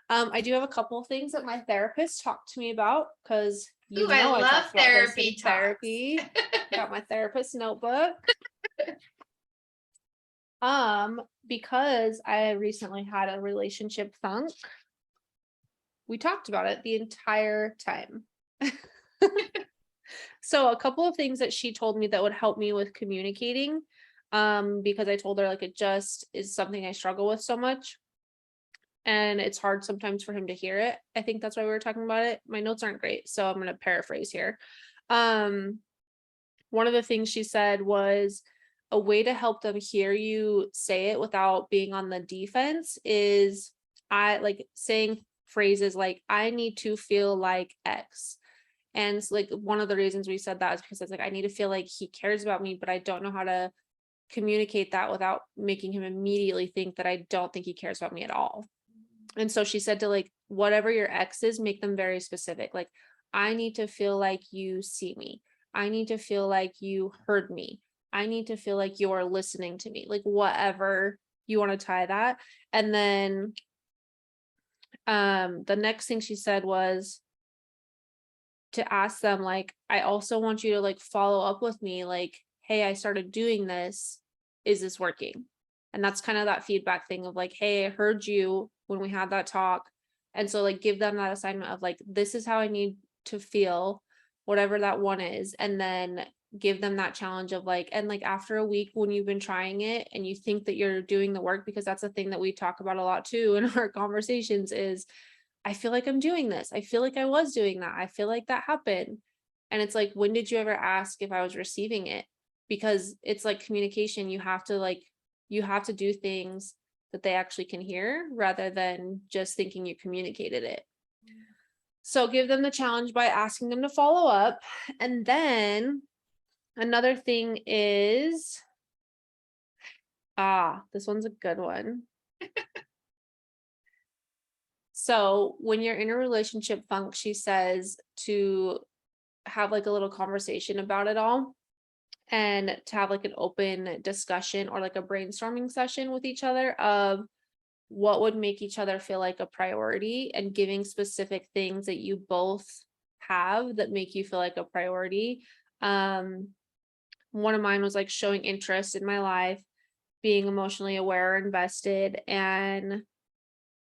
I do have a couple of things that my therapist talked to me about, because Ooh, I I love talked about this in therapy talks. therapy. Got my therapist notebook. Because I recently had a relationship funk, we talked about it the entire time. So a couple of things that she told me that would help me with communicating, because I told her like it just is something I struggle with so much. And it's hard sometimes for him to hear it. I think that's why we were talking about it. My notes aren't great, so I'm going to paraphrase here. Um, One of the things she said was a way to help them hear you say it without being on the defense is I like saying phrases like, I need to feel like X. And like one of the reasons we said that is because it's like, I need to feel like he cares about me, but I don't know how to communicate that without making him immediately think that I don't think he cares about me at all. And so she said to like, whatever your ex is, make them very specific. Like, I need to feel like you see me. I need to feel like you heard me. I need to feel like you're listening to me. Like whatever you want to tie that. And then the next thing she said was to ask them like, I also want you to like follow up with me like, hey, I started doing this. Is this working? And that's kind of that feedback thing of like, hey, I heard you when we had that talk. And so like give them that assignment of like, this is how I need to feel, whatever that one is. And then give them that challenge of like, and like after a week when you've been trying it and you think that you're doing the work, because that's the thing that we talk about a lot too in our conversations is, I feel like I'm doing this. I feel like I was doing that. I feel like that happened. And it's like, when did you ever ask if I was receiving it? Because it's like communication. You have to do things that they actually can hear rather than just thinking you communicated it. So give them the challenge by asking them to follow up. And then another thing is, this one's a good one. So when you're in a relationship funk, she says to have like a little conversation about it all and to have like an open discussion or like a brainstorming session with each other of what would make each other feel like a priority and giving specific things that you both have that make you feel like a priority. One of mine was like showing interest in my life, being emotionally aware, invested, and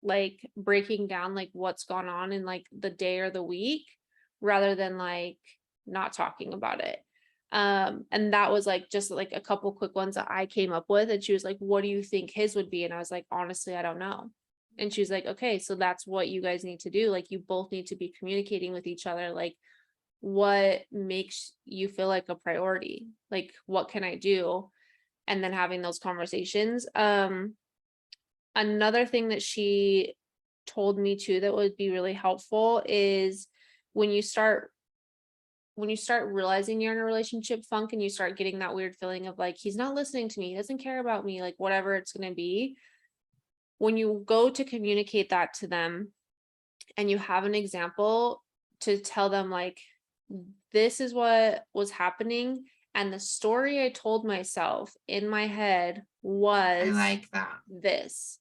like breaking down like what's gone on in like the day or the week rather than like not talking about it. And that was like just like a couple quick ones that I came up with, and she was like, what do you think his would be? And I was like, honestly, I don't know. And she was like, okay, so that's what you guys need to do, like you both need to be communicating with each other, like what makes you feel like a priority, like what can I do, and then having those conversations. Another thing that she told me too that would be really helpful is when you start realizing you're in a relationship funk and you start getting that weird feeling of like he's not listening to me, he doesn't care about me, like whatever it's going to be, when you go to communicate that to them and you have an example to tell them like this is what was happening and the story I told myself in my head was I like that. this.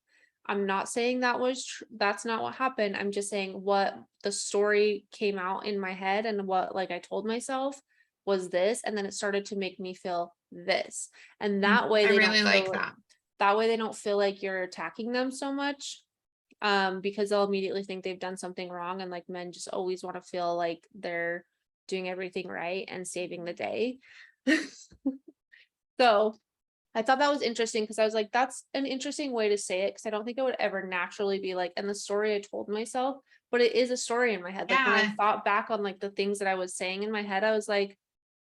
I'm not saying that was that's not what happened. I'm just saying what the story came out in my head and what like I told myself was this, and then it started to make me feel this. And that way I they really don't feel like like that. that way they don't feel like you're attacking them so much. Because they'll immediately think they've done something wrong, and like men just always want to feel like they're doing everything right and saving the day. So I thought that was interesting because I was like, that's an interesting way to say it, because I don't think I would ever naturally be like, and the story I told myself, but it is a story in my head. Like when I Yeah. thought back on like the things that I was saying in my head, I was like,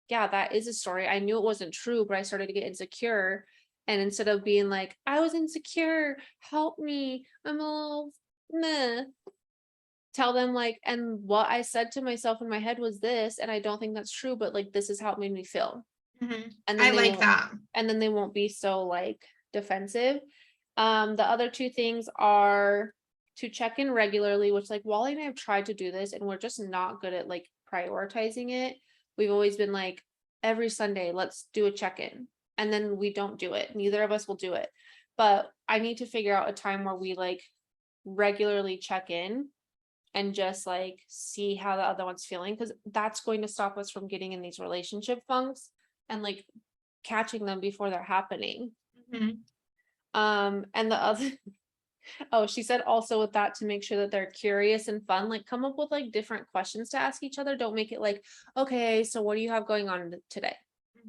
yeah, that is a story. I knew it wasn't true, but I started to get insecure. And instead of being like, I was insecure, help me, I'm a little meh, tell them like, and what I said to myself in my head was this, and I don't think that's true, but like this is how it made me feel. And I then they like won't, that. and then they won't be so like defensive. The other two things are to check in regularly, which like Wally and I have tried to do this and we're just not good at like prioritizing it. We've always been like every Sunday, let's do a check-in. And then we don't do it. Neither of us will do it. But I need to figure out a time where we like regularly check in and just like see how the other one's feeling, because that's going to stop us from getting in these relationship funks and like catching them before they're happening. Mhm. And the other oh, she said also with that to make sure that they're curious and fun, like come up with like different questions to ask each other. Don't make it like, okay, so what do you have going on today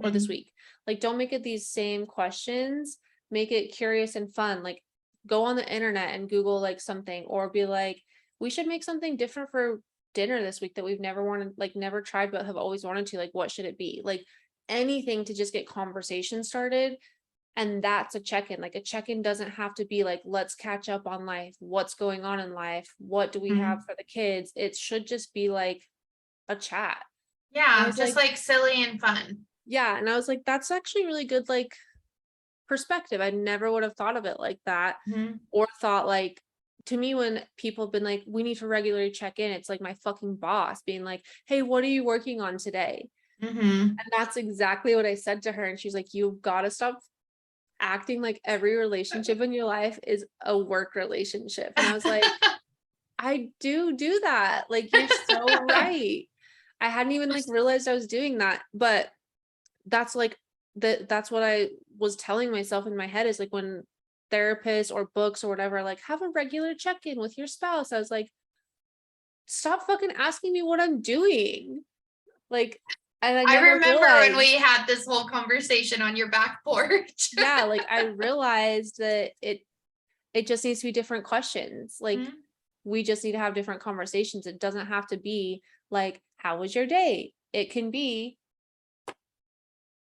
or this Mhm. week? Like don't make it these same questions. Make it curious and fun. Like go on the internet and Google like something, or be like, we should make something different for dinner this week that we've never wanted, like never tried, but have always wanted to. Like, what should it be? Like anything to just get conversation started. And that's a check-in. Like a check-in doesn't have to be like, let's catch up on life. What's going on in life? What do we have Mhm. for the kids? It should just be like a chat. And I Yeah, was just like, like silly and fun. yeah. And I was like, that's actually really good, like perspective. I never would have thought of it like that, Mhm. or thought like, to me, when people have been like, we need to regularly check in, it's like my fucking boss being like, hey, what are you working on today? Mhm. And that's exactly what I said to her. And she's like, you've got to stop acting like every relationship in your life is a work relationship. And I was like, I do that. Like, you're so right. I hadn't even like realized I was doing that, but that's like that's what I was telling myself in my head, is like when therapists or books or whatever like have a regular check-in with your spouse. I was like, stop fucking asking me what I'm doing. Like, and I I never remember when realized, we had this whole conversation on your back porch. yeah, like I realized that it just needs to be different questions. Like Mhm. we just need to have different conversations. It doesn't have to be like, how was your day? It can be,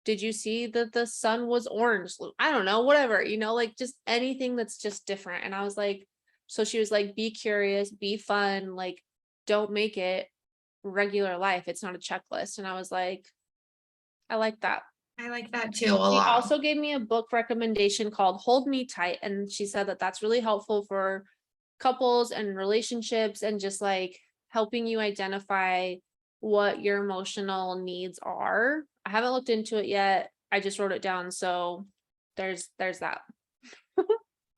did you see that the sun was orange? I don't know, whatever, like just anything that's just different. And I was like, so she was like, be curious, be fun, like don't make it regular life. It's not a checklist. And I was like, I like that. I like that too a She lot. also gave me a book recommendation called Hold Me Tight. And she said that that's really helpful for couples and relationships, and just like helping you identify what your emotional needs are. I haven't looked into it yet. I just wrote it down. So there's that.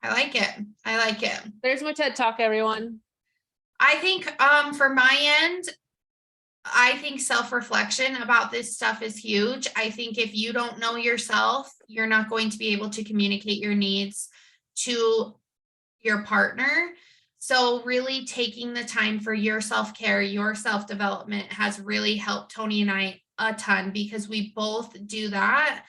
I like it. I like it. There's my TED Talk, everyone. I think for my end, I think self-reflection about this stuff is huge. I think if you don't know yourself, you're not going to be able to communicate your needs to your partner. So really taking the time for your self-care, your self-development has really helped Tony and I a ton, because we both do that.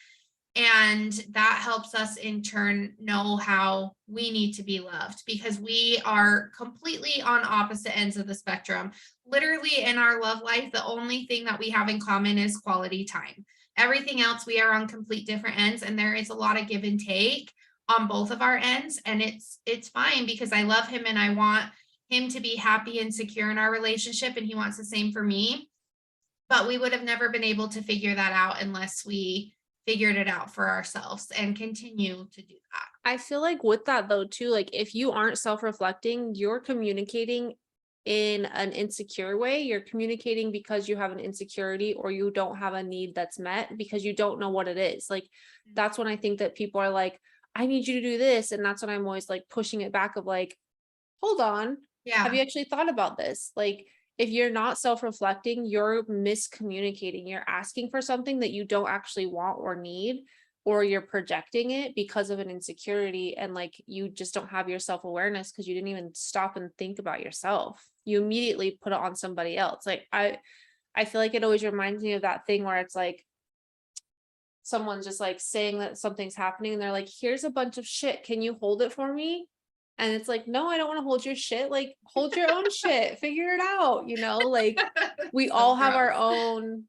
And that helps us in turn know how we need to be loved, because we are completely on opposite ends of the spectrum. Literally in our love life, the only thing that we have in common is quality time. Everything else, we are on complete different ends, and there is a lot of give and take on both of our ends. And it's fine, because I love him and I want him to be happy and secure in our relationship, and he wants the same for me. But we would have never been able to figure that out unless we figured it out for ourselves and continue to do that. I feel like with that though too, like if you aren't self-reflecting, you're communicating in an insecure way. You're communicating because you have an insecurity, or you don't have a need that's met because you don't know what it is. Like that's when I think that people are like, I need you to do this. And that's when I'm always like pushing it back of like, hold on. Yeah. Have you actually thought about this? Like, if you're not self-reflecting, you're miscommunicating. You're asking for something that you don't actually want or need, or you're projecting it because of an insecurity. And like, you just don't have your self-awareness because you didn't even stop and think about yourself. You immediately put it on somebody else. Like I feel like it always reminds me of that thing where it's like, someone's just like saying that something's happening and they're like, here's a bunch of shit. Can you hold it for me? And it's like, no, I don't want to hold your shit. Like, hold your own shit, figure it out, like we So all have our gross. own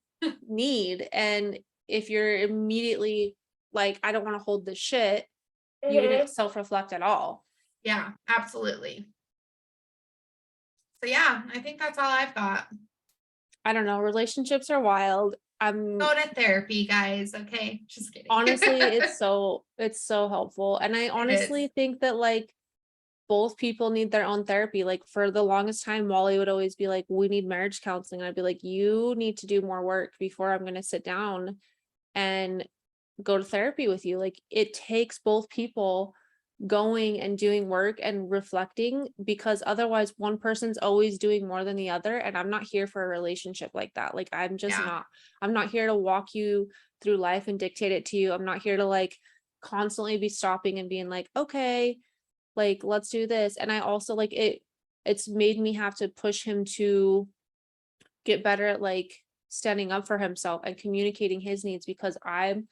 need. And if you're immediately like, I don't want to hold this shit, you didn't self-reflect at all. Yeah, absolutely. So yeah, I think that's all I've got. I don't know. Relationships are wild. Go to therapy, guys. Okay, just kidding. Honestly, it's so helpful. And I honestly think that like both people need their own therapy. Like for the longest time, Wally would always be like, we need marriage counseling. And I'd be like, you need to do more work before I'm going to sit down and go to therapy with you. Like it takes both people going and doing work and reflecting, because otherwise one person's always doing more than the other. And I'm not here for a relationship like that. Like I'm just I'm not here to walk you through life and dictate it to you. I'm not here to like constantly be stopping and being like, okay, like let's do this. And I also like it's made me have to push him to get better at like standing up for himself and communicating his needs, because I'm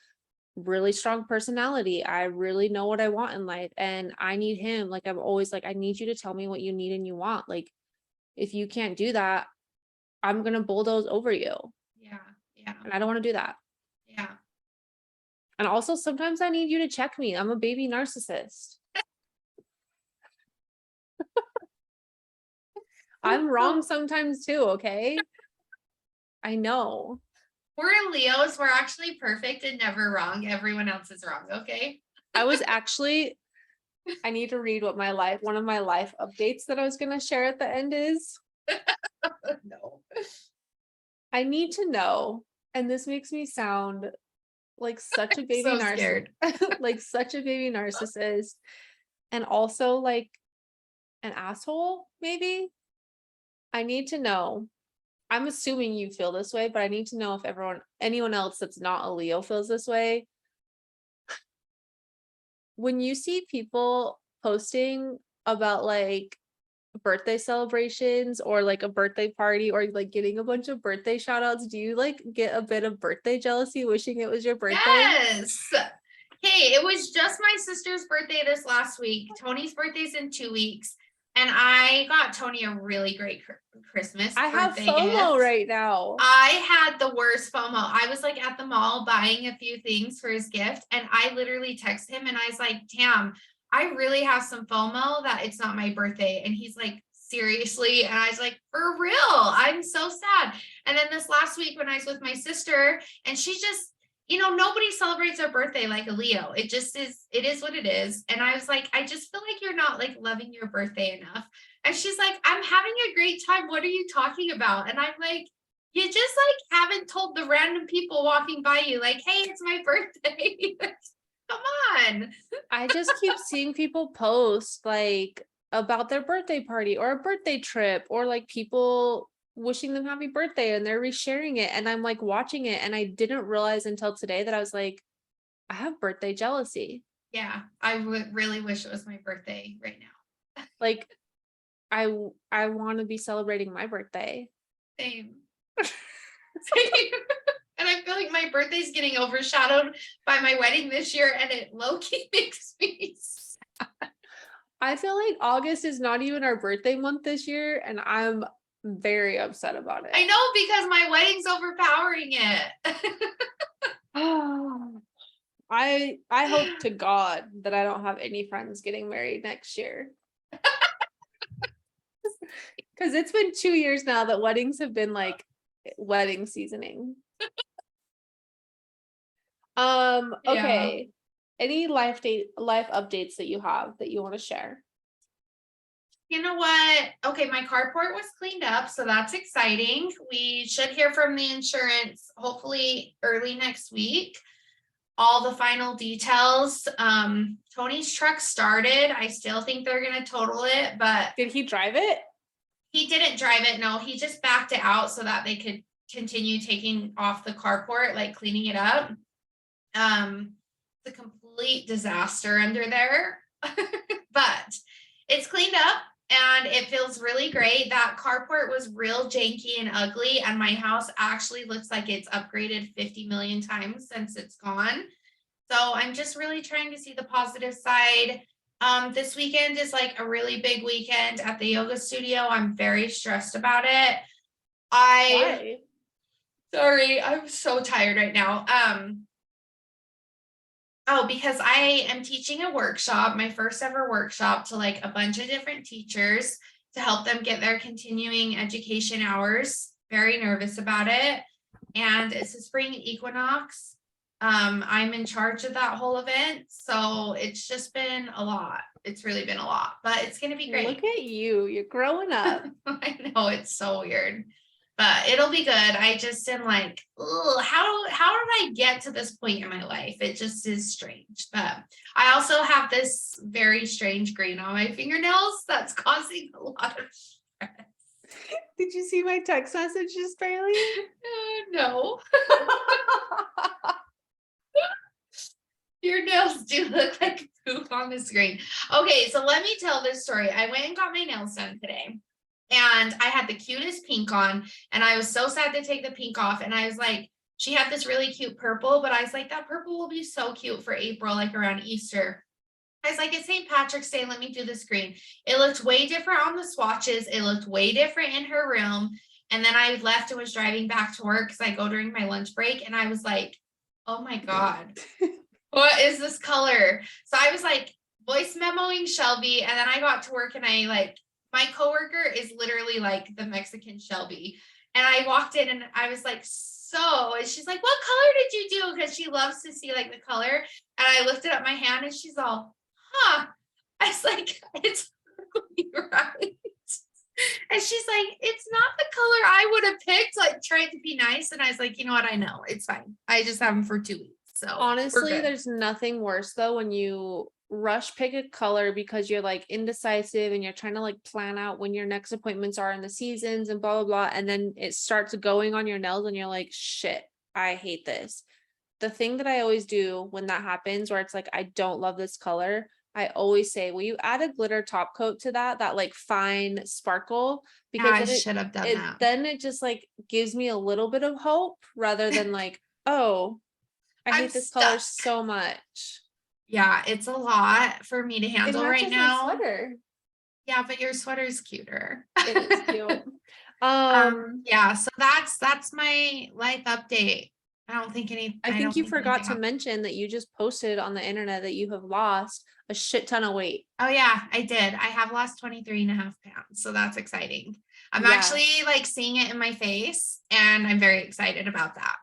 really strong personality. I really know what I want in life, and I need him. Like I'm always like, I need you to tell me what you need and you want. Like if you can't do that, I'm gonna bulldoze over you. Yeah. And I don't want to do that. Yeah. And also sometimes I need you to check me. I'm a baby narcissist. I'm wrong sometimes too, okay? I know. We're Leos. We're actually perfect and never wrong. Everyone else is wrong, okay? I was actually, I need to read what one of my life updates that I was going to share at the end is. No. I need to know, and this makes me sound like such a baby narcissist, like such a baby narcissist, and also like an asshole, maybe. I need to know. I'm assuming you feel this way, but I need to know if anyone else that's not a Leo feels this way. When you see people posting about like birthday celebrations or like a birthday party or like getting a bunch of birthday shout outs, do you like get a bit of birthday jealousy wishing it was your birthday? Yes. Hey, it was just my sister's birthday this last week. Tony's birthday's in 2 weeks. And I got Tony a really great Christmas. I have FOMO right now. I had the worst FOMO. I was like at the mall buying a few things for his gift. And I literally texted him and I was like, damn, I really have some FOMO that it's not my birthday. And he's like, seriously? And I was like, for real, I'm so sad. And then this last week when I was with my sister and she just, nobody celebrates their birthday like a Leo. It just is, it is what it is. And I was like, I just feel like you're not like loving your birthday enough. And she's like, I'm having a great time. What are you talking about? And I'm like, you just like haven't told the random people walking by you, like, hey, it's my birthday. Come on. I just keep seeing people post like about their birthday party or a birthday trip or like people wishing them happy birthday and they're resharing it. And I'm like watching it and I didn't realize until today that I was like, I have birthday jealousy. Yeah, I would really wish it was my birthday right now. Like I want to be celebrating my birthday. Same. Same. And I feel like my birthday's getting overshadowed by my wedding this year, and it low-key makes me sad. I feel like August is not even our birthday month this year, and I'm very upset about it. I know, because my wedding's overpowering it. I hope to God that I don't have any friends getting married next year. Because it's been 2 years now that weddings have been like wedding seasoning. Okay. Any life updates that you have that you want to share? You know what? Okay, my carport was cleaned up, so that's exciting. We should hear from the insurance hopefully early next week. All the final details. Tony's truck started. I still think they're gonna total it, but Did he drive it? he didn't drive it. No, he just backed it out so that they could continue taking off the carport, like cleaning it up. It's a complete disaster under there, but it's cleaned up and it feels really great. That carport was real janky and ugly, and my house actually looks like it's upgraded 50 million times since it's gone. So I'm just really trying to see the positive side. This weekend is like a really big weekend at the yoga studio. I'm very stressed about it. Why? Sorry, I'm so tired right now. Oh, because I am teaching a workshop, my first ever workshop, to like a bunch of different teachers to help them get their continuing education hours. Very nervous about it. And it's a spring equinox. I'm in charge of that whole event. So it's just been a lot. It's really been a lot, but it's going to be great. Look at you. You're growing up. I know, it's so weird, but it'll be good. I just am like, how did I get to this point in my life? It just is strange. But I also have this very strange green on my fingernails that's causing a lot of stress. Did you see my text messages, Bailey? No. Your nails do look like poop on the screen. Okay, so let me tell this story. I went and got my nails done today. And I had the cutest pink on, and I was so sad to take the pink off. And I was like, she had this really cute purple, but I was like, that purple will be so cute for April, like around Easter. I was like, it's St. Patrick's Day. Let me do this green. It looked way different on the swatches. It looked way different in her room. And then I left and was driving back to work because I go during my lunch break. And I was like, oh my God, what is this color? So I was like voice memoing Shelby. And then I got to work and I like, my coworker is literally like the Mexican Shelby. And I walked in and I was like, so, and she's like, what color did you do? Because she loves to see like the color. And I lifted up my hand and she's all, huh. I was like, it's right. And she's like, it's not the color I would have picked, like trying to be nice. And I was like, you know what? I know it's fine. I just have them for 2 weeks. So honestly, there's nothing worse though when you rush pick a color because you're like indecisive and you're trying to like plan out when your next appointments are in the seasons and blah blah blah, and then it starts going on your nails and you're like, shit, I hate this. The thing that I always do when that happens, where it's like I don't love this color, I always say, will you add a glitter top coat to that like fine sparkle? Because I should have done that. Then it just like gives me a little bit of hope rather than like, oh, I hate this color so much. Yeah, it's a lot for me to handle right now. Sweater. Yeah, but your sweater's cuter. It is cute. Yeah, so that's my life update. I think you forgot to mention that you just posted on the internet that you have lost a shit ton of weight. Oh yeah, I did. I have lost 23 and a half pounds. So that's exciting. I'm actually like seeing it in my face and I'm very excited about that.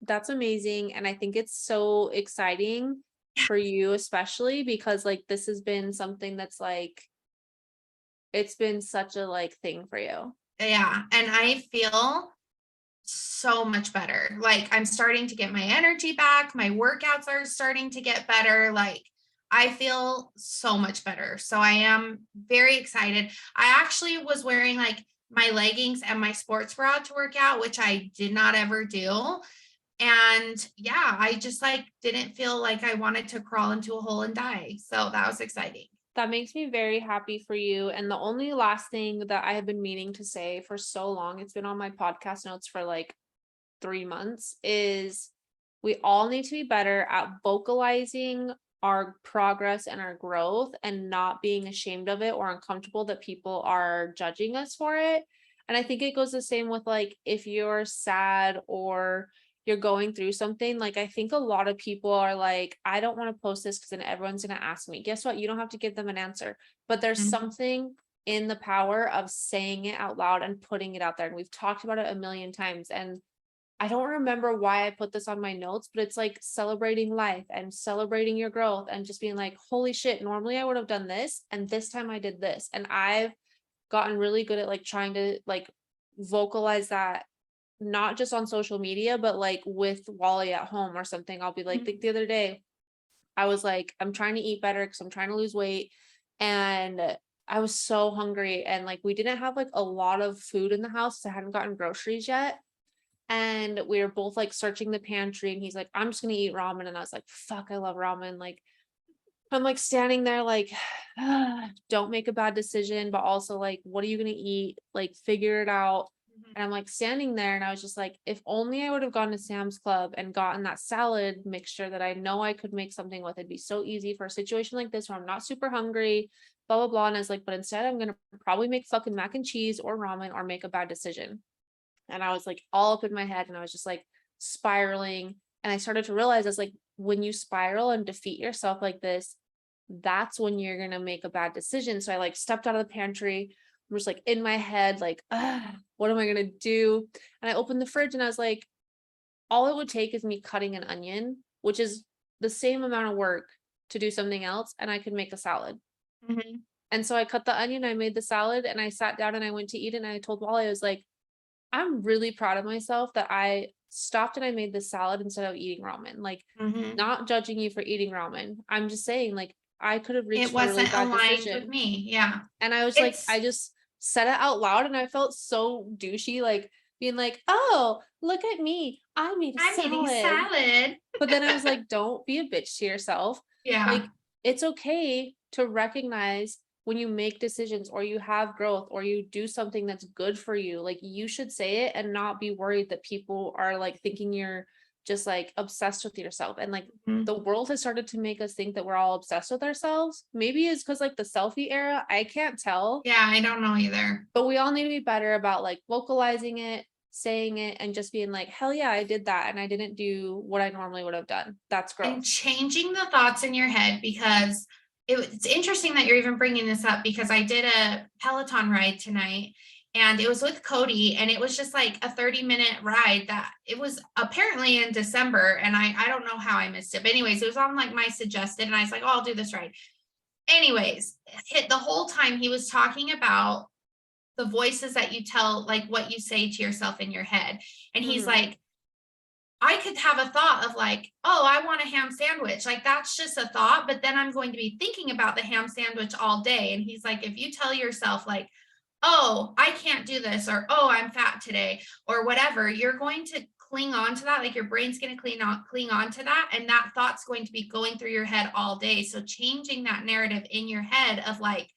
That's amazing. And I think it's so exciting for you, especially because like this has been something that's like, it's been such a like thing for you. Yeah, and I feel so much better. Like I'm starting to get my energy back. My workouts are starting to get better. Like I feel so much better. So I am very excited. I actually was wearing like my leggings and my sports bra to work out, which I did not ever do. And yeah, I just like didn't feel like I wanted to crawl into a hole and die. So that was exciting. That makes me very happy for you. And the only last thing that I have been meaning to say for so long, it's been on my podcast notes for like 3 months, is we all need to be better at vocalizing our progress and our growth and not being ashamed of it or uncomfortable that people are judging us for it. And I think it goes the same with like if you're sad or you're going through something, like I think a lot of people are like, I don't want to post this because then everyone's going to ask me. Guess what? You don't have to give them an answer, but there's Mhm. something in the power of saying it out loud and putting it out there. And we've talked about it a million times. And I don't remember why I put this on my notes, but it's like celebrating life and celebrating your growth and just being like, holy shit, normally I would have done this. And this time I did this. And I've gotten really good at like trying to like vocalize that, not just on social media, but like with Wally at home or something. I'll be like the other day, I was like, I'm trying to eat better because I'm trying to lose weight. And I was so hungry. And like we didn't have like a lot of food in the house. So I hadn't gotten groceries yet. And we were both like searching the pantry and he's like, I'm just gonna eat ramen. And I was like, fuck, I love ramen. Like I'm like standing there like, don't make a bad decision, but also like, what are you gonna eat? Like figure it out. Mhm. And I'm like standing there and I was just like, if only I would have gone to Sam's Club and gotten that salad mixture that I know I could make something with. It'd be so easy for a situation like this where I'm not super hungry, blah blah blah. And I was like, but instead I'm gonna probably make fucking mac and cheese or ramen or make a bad decision. And I was like all up in my head and I was just like spiraling. And I started to realize, I was like, when you spiral and defeat yourself like this, that's when you're gonna make a bad decision. So I like stepped out of the pantry. I'm just like in my head, like, what am I gonna do? And I opened the fridge and I was like, all it would take is me cutting an onion, which is the same amount of work to do something else, and I could make a salad. Mhm. And so I cut the onion, I made the salad, and I sat down and I went to eat it. And I told Wally, I was like, I'm really proud of myself that I stopped and I made this salad instead of eating ramen. Like, Mhm. not judging you for eating ramen. I'm just saying, like, I could have It reached a really wasn't bad aligned with decision. me. Yeah. And I was like, It's I just said it out loud and I felt so douchey, like being like, oh, look at me. I made a I'm eating salad. salad. But then I was like, don't be a bitch to yourself. Yeah. Like, it's okay to recognize when you make decisions or you have growth or you do something that's good for you. Like, you should say it and not be worried that people are like thinking you're just like obsessed with yourself. And like, Mhm. the world has started to make us think that we're all obsessed with ourselves. Maybe it's because like the selfie era, I can't tell, Yeah, I don't know either. but we all need to be better about like vocalizing it, saying it, and just being like, hell yeah, I did that. And I didn't do what I normally would have done. That's And growth. changing the thoughts in your head because it's interesting that you're even bringing this up because I did a Peloton ride tonight and it was with Cody and it was just like a 30-minute ride that it was apparently in December and I don't know how I missed it. But anyways, it was on like my suggested and I was like, oh, I'll do this ride. Anyways, hit the whole time he was talking about the voices that you tell, like what you say to yourself in your head. And he's Mhm. like, I could have a thought of like, oh, I want a ham sandwich. Like that's just a thought, but then I'm going to be thinking about the ham sandwich all day. And he's like, if you tell yourself like, oh, I can't do this, or oh, I'm fat today, or whatever, you're going to cling on to that. Like your brain's going to cling on to that. And that thought's going to be going through your head all day. So changing that narrative in your head of like,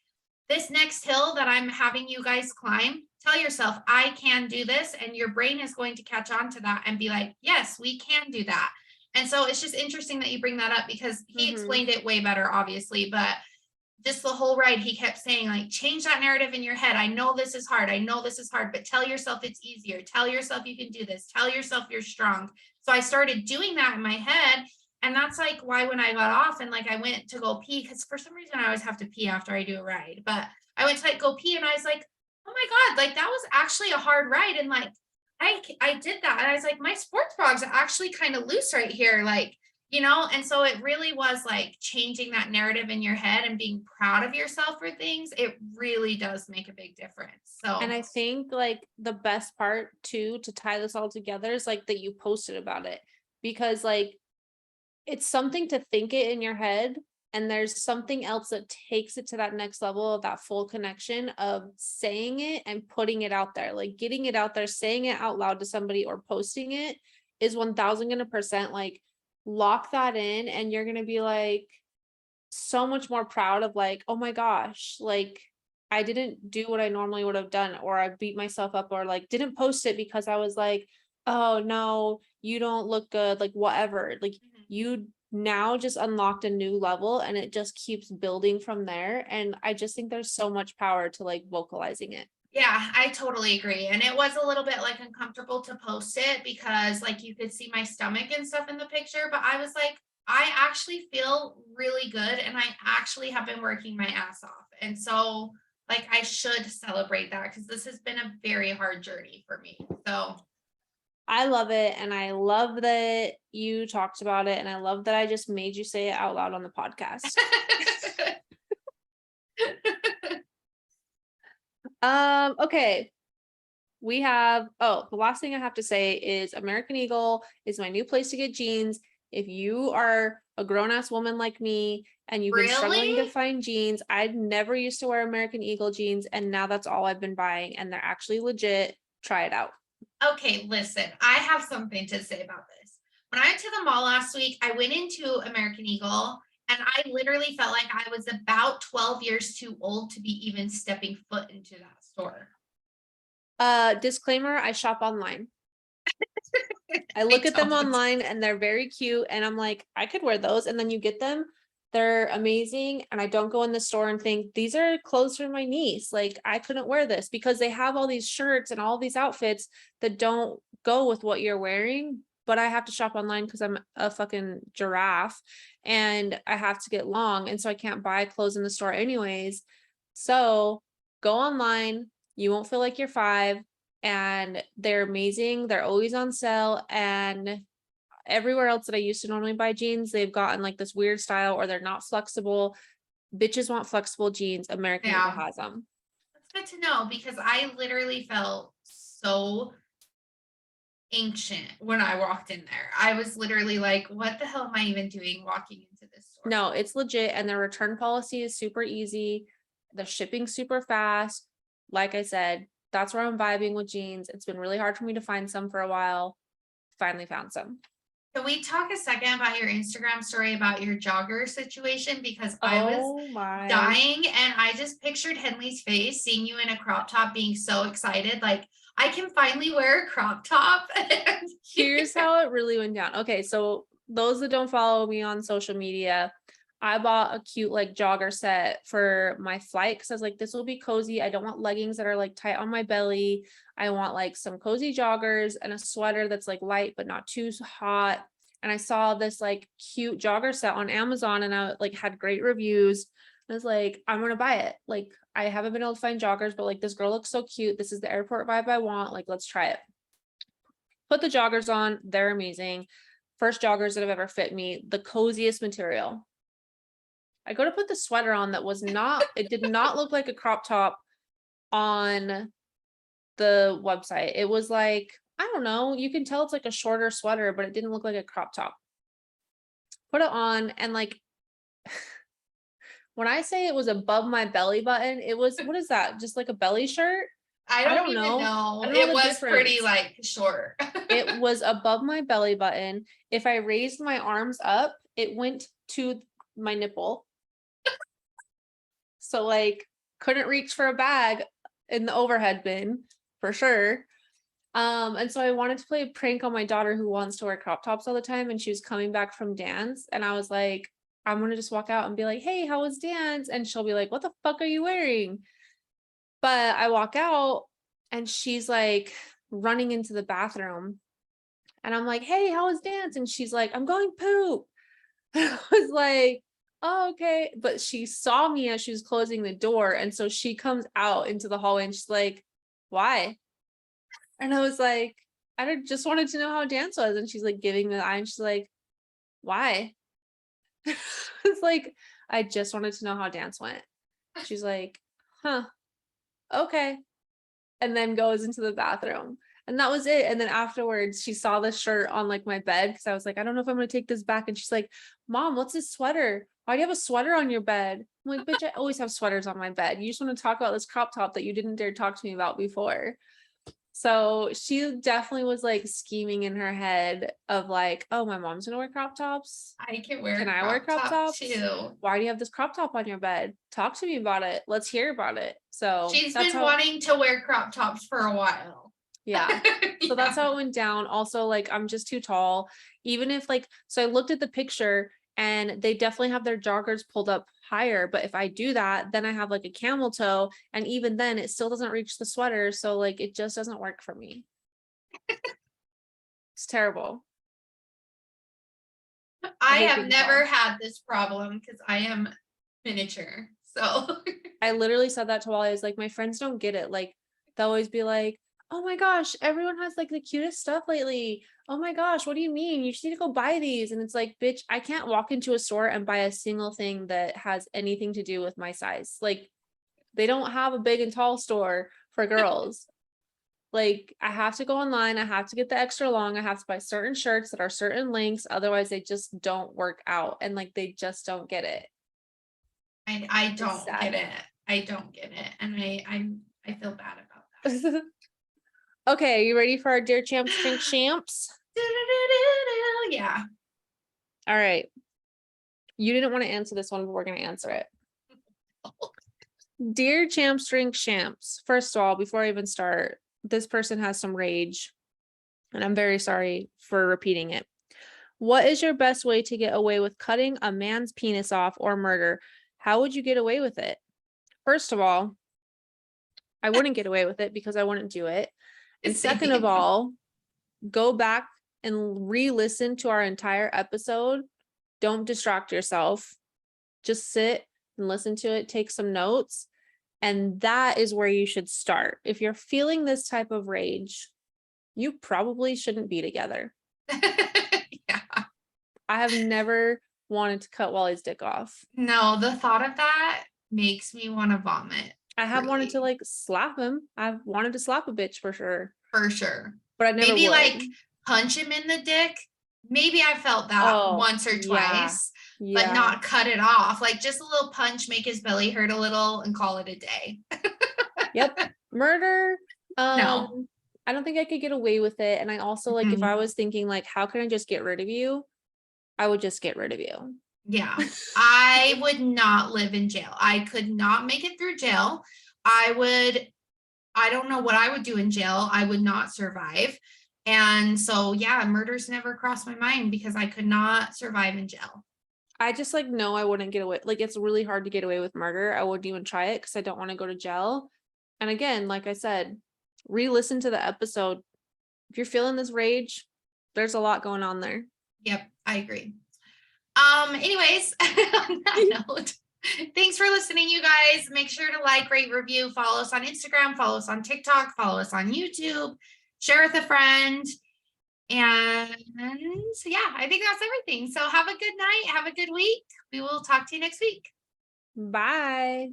this next hill that I'm having you guys climb, tell yourself, I can do this. And your brain is going to catch on to that and be like, yes, we can do that. And so it's just interesting that you bring that up because he Mhm. explained it way better, obviously, but just the whole ride, he kept saying, like, change that narrative in your head. I know this is hard. I know this is hard, but tell yourself it's easier. Tell yourself you can do this. Tell yourself you're strong. So I started doing that in my head. And that's like why when I got off and like I went to go pee, because for some reason I always have to pee after I do a ride, but I went to like go pee and I was like, oh my God, like that was actually a hard ride. And like I did that, and I was like, my sports bras are actually kind of loose right here, like, and so it really was like changing that narrative in your head and being proud of yourself for things. It really does make a big difference. And So I think like the best part too, to tie this all together, is like that you posted about it, because like it's something to think it in your head, and there's something else that takes it to that next level of that full connection of saying it and putting it out there, like getting it out there, saying it out loud to somebody or posting it is 1000% like lock that in, and you're going to be like so much more proud of like, oh my gosh, like I didn't do what I normally would have done, or I beat myself up, or like didn't post it because I was like, oh no, you don't look good, like whatever. Like Mhm. you now just unlocked a new level, and it just keeps building from there. And I just think there's so much power to like vocalizing it. Yeah, I totally agree. And it was a little bit like uncomfortable to post it because like you could see my stomach and stuff in the picture, but I was like, I actually feel really good and I actually have been working my ass off. And so like I should celebrate that because this has been a very hard journey for me. So I love it, and I love that you talked about it, and I love that I just made you say it out loud on the podcast. Okay. We have, the last thing I have to say is American Eagle is my new place to get jeans. If you are a grown-ass woman like me and you've been struggling to Really? find jeans, I've never used to wear American Eagle jeans, and now that's all I've been buying, and they're actually legit. Try it out. Okay, listen, I have something to say about this. When I went to the mall last week, I went into American Eagle and I literally felt like I was about 12 years too old to be even stepping foot into that store. Disclaimer, I shop online. I I look at them don't. online and they're very cute, and I'm like, I could wear those, and then you get them, they're amazing, and I don't go in the store and think these are clothes for my niece, like I couldn't wear this, because they have all these shirts and all these outfits that don't go with what you're wearing. But I have to shop online because I'm a fucking giraffe and I have to get long, and so I can't buy clothes in the store anyways. So go online, you won't feel like you're five, and they're amazing. They're always on sale. And everywhere else that I used to normally buy jeans, they've gotten like this weird style, or they're not flexible. Bitches want flexible jeans. American Eagle Yeah, has them. that's good to know because I literally felt so ancient when I walked in there. I was literally like, what the hell am I even doing walking into this store? No, it's legit. And their return policy is super easy. The shipping super fast. Like I said, that's where I'm vibing with jeans. It's been really hard for me to find some for a while. Finally found some. Can we talk a second about your Instagram story about your jogger situation? Because I was Oh my. dying and I just pictured Henley's face seeing you in a crop top being so excited. Like, I can finally wear a crop top. Here's how it really went down. Okay, so those that don't follow me on social media, I bought a cute like jogger set for my flight because I was like, this will be cozy. I don't want leggings that are like tight on my belly. I want like some cozy joggers and a sweater that's like light but not too hot. And I saw this like cute jogger set on Amazon, and I like had great reviews. I was like, I'm gonna buy it. Like, I haven't been able to find joggers, but like this girl looks so cute. This is the airport vibe I want. Like, let's try it. Put the joggers on. They're amazing. First joggers that have ever fit me. The coziest material. I go to put the sweater on that was not, it did not look like a crop top on the website. It was like, I don't know, you can tell it's like a shorter sweater, but it didn't look like a crop top. Put it on, and like, when I say it was above my belly button, it was, what is that? Just like a belly shirt? I I don't don't even know. I know. don't know It the was pretty difference. like short. It was above my belly button. If I raised my arms up, it went to my nipple. So like couldn't reach for a bag in the overhead bin for sure. And so I wanted to play a prank on my daughter who wants to wear crop tops all the time, and she was coming back from dance, and I was like, I'm gonna just walk out and be like, hey, how was dance? And she'll be like, what the fuck are you wearing? But I walk out and she's like running into the bathroom, and I'm like, hey, how was dance? And she's like, I'm going poop. I was like, oh, okay. But she saw me as she was closing the door. And so she comes out into the hallway and she's like, why? And I was like, just wanted to know how dance was. And she's like giving me the eye and she's like, why? It's like, I just wanted to know how dance went. She's like, huh, okay. And then goes into the bathroom. And that was it. And then afterwards, she saw the shirt on like my bed because I was like, I don't know if I'm gonna take this back. And she's like, Mom, what's this sweater? Why do you have a sweater on your bed? I'm like, bitch, I always have sweaters on my bed. You just want to talk about this crop top that you didn't dare talk to me about before. So she definitely was like scheming in her head of like, oh, my mom's gonna wear crop tops. I can wear Can I wear crop top tops? too. Why do you have this crop top on your bed? Talk to me about it. Let's hear about it. So She's that's been how, wanting to wear crop tops for a while. yeah. So that's how it went down. Also, like, I'm just too tall. Even if like, so I looked at the picture and they definitely have their joggers pulled up higher. But if I do that, then I have like a camel toe. And even then it still doesn't reach the sweater. So like, it just doesn't work for me. It's terrible. I hate have being never tall. had this problem because I am miniature. So I literally said that to Wally. I was like, my friends don't get it. Like, they'll always be like, oh my gosh, everyone has like the cutest stuff lately. Oh my gosh, what do you mean? You just need to go buy these. And it's like, bitch, I can't walk into a store and buy a single thing that has anything to do with my size. Like, they don't have a big and tall store for girls. Like, I have to go online. I have to get the extra long. I have to buy certain shirts that are certain lengths. Otherwise, they just don't work out. And like, they just don't get it. I don't sad. get it. I don't get it. And I feel bad about that. Okay, you ready for our Dear Champs Drink Champs? Yeah. All right. You didn't want to answer this one, but we're going to answer it. Dear Champs Drink Champs. First of all, before I even start, this person has some rage, and I'm very sorry for repeating it. What is your best way to get away with cutting a man's penis off or murder? How would you get away with it? First of all, I wouldn't get away with it because I wouldn't do it. And second of all, go back and re-listen to our entire episode. Don't distract yourself. Just sit and listen to it, take some notes, and that is where you should start. If you're feeling this type of rage, you probably shouldn't be together. Yeah. I have never wanted to cut Wally's dick off. No, the thought of that makes me want to vomit. I have wanted to really. like slap him. I've wanted to slap a bitch for sure, For sure. but I never Maybe would. like punch him in the dick. Maybe I felt that Oh, once or yeah. twice, but Yeah. not cut it off. Like just a little punch, make his belly hurt a little and call it a day. Yep. Murder. No. I don't think I could get away with it. And I also like if I Mhm. was thinking like, how can I just get rid of you? I would just get rid of you. Yeah. I would not live in jail. I could not make it through jail. I don't know what I would do in jail. I would not survive. And so, yeah, murders never crossed my mind because I could not survive in jail. I just like no, I wouldn't get away. Like it's really hard to get away with murder. I wouldn't even try it because I don't want to go to jail. And again, like I said, re-listen to the episode. If you're feeling this rage, there's a lot going on there. Yep, I agree. Anyways, on that note, thanks for listening, you guys. Make sure to like, rate, review, follow us on Instagram, follow us on TikTok, follow us on YouTube, share with a friend. And so, yeah, I think that's everything. So have a good night. Have a good week. We will talk to you next week. Bye.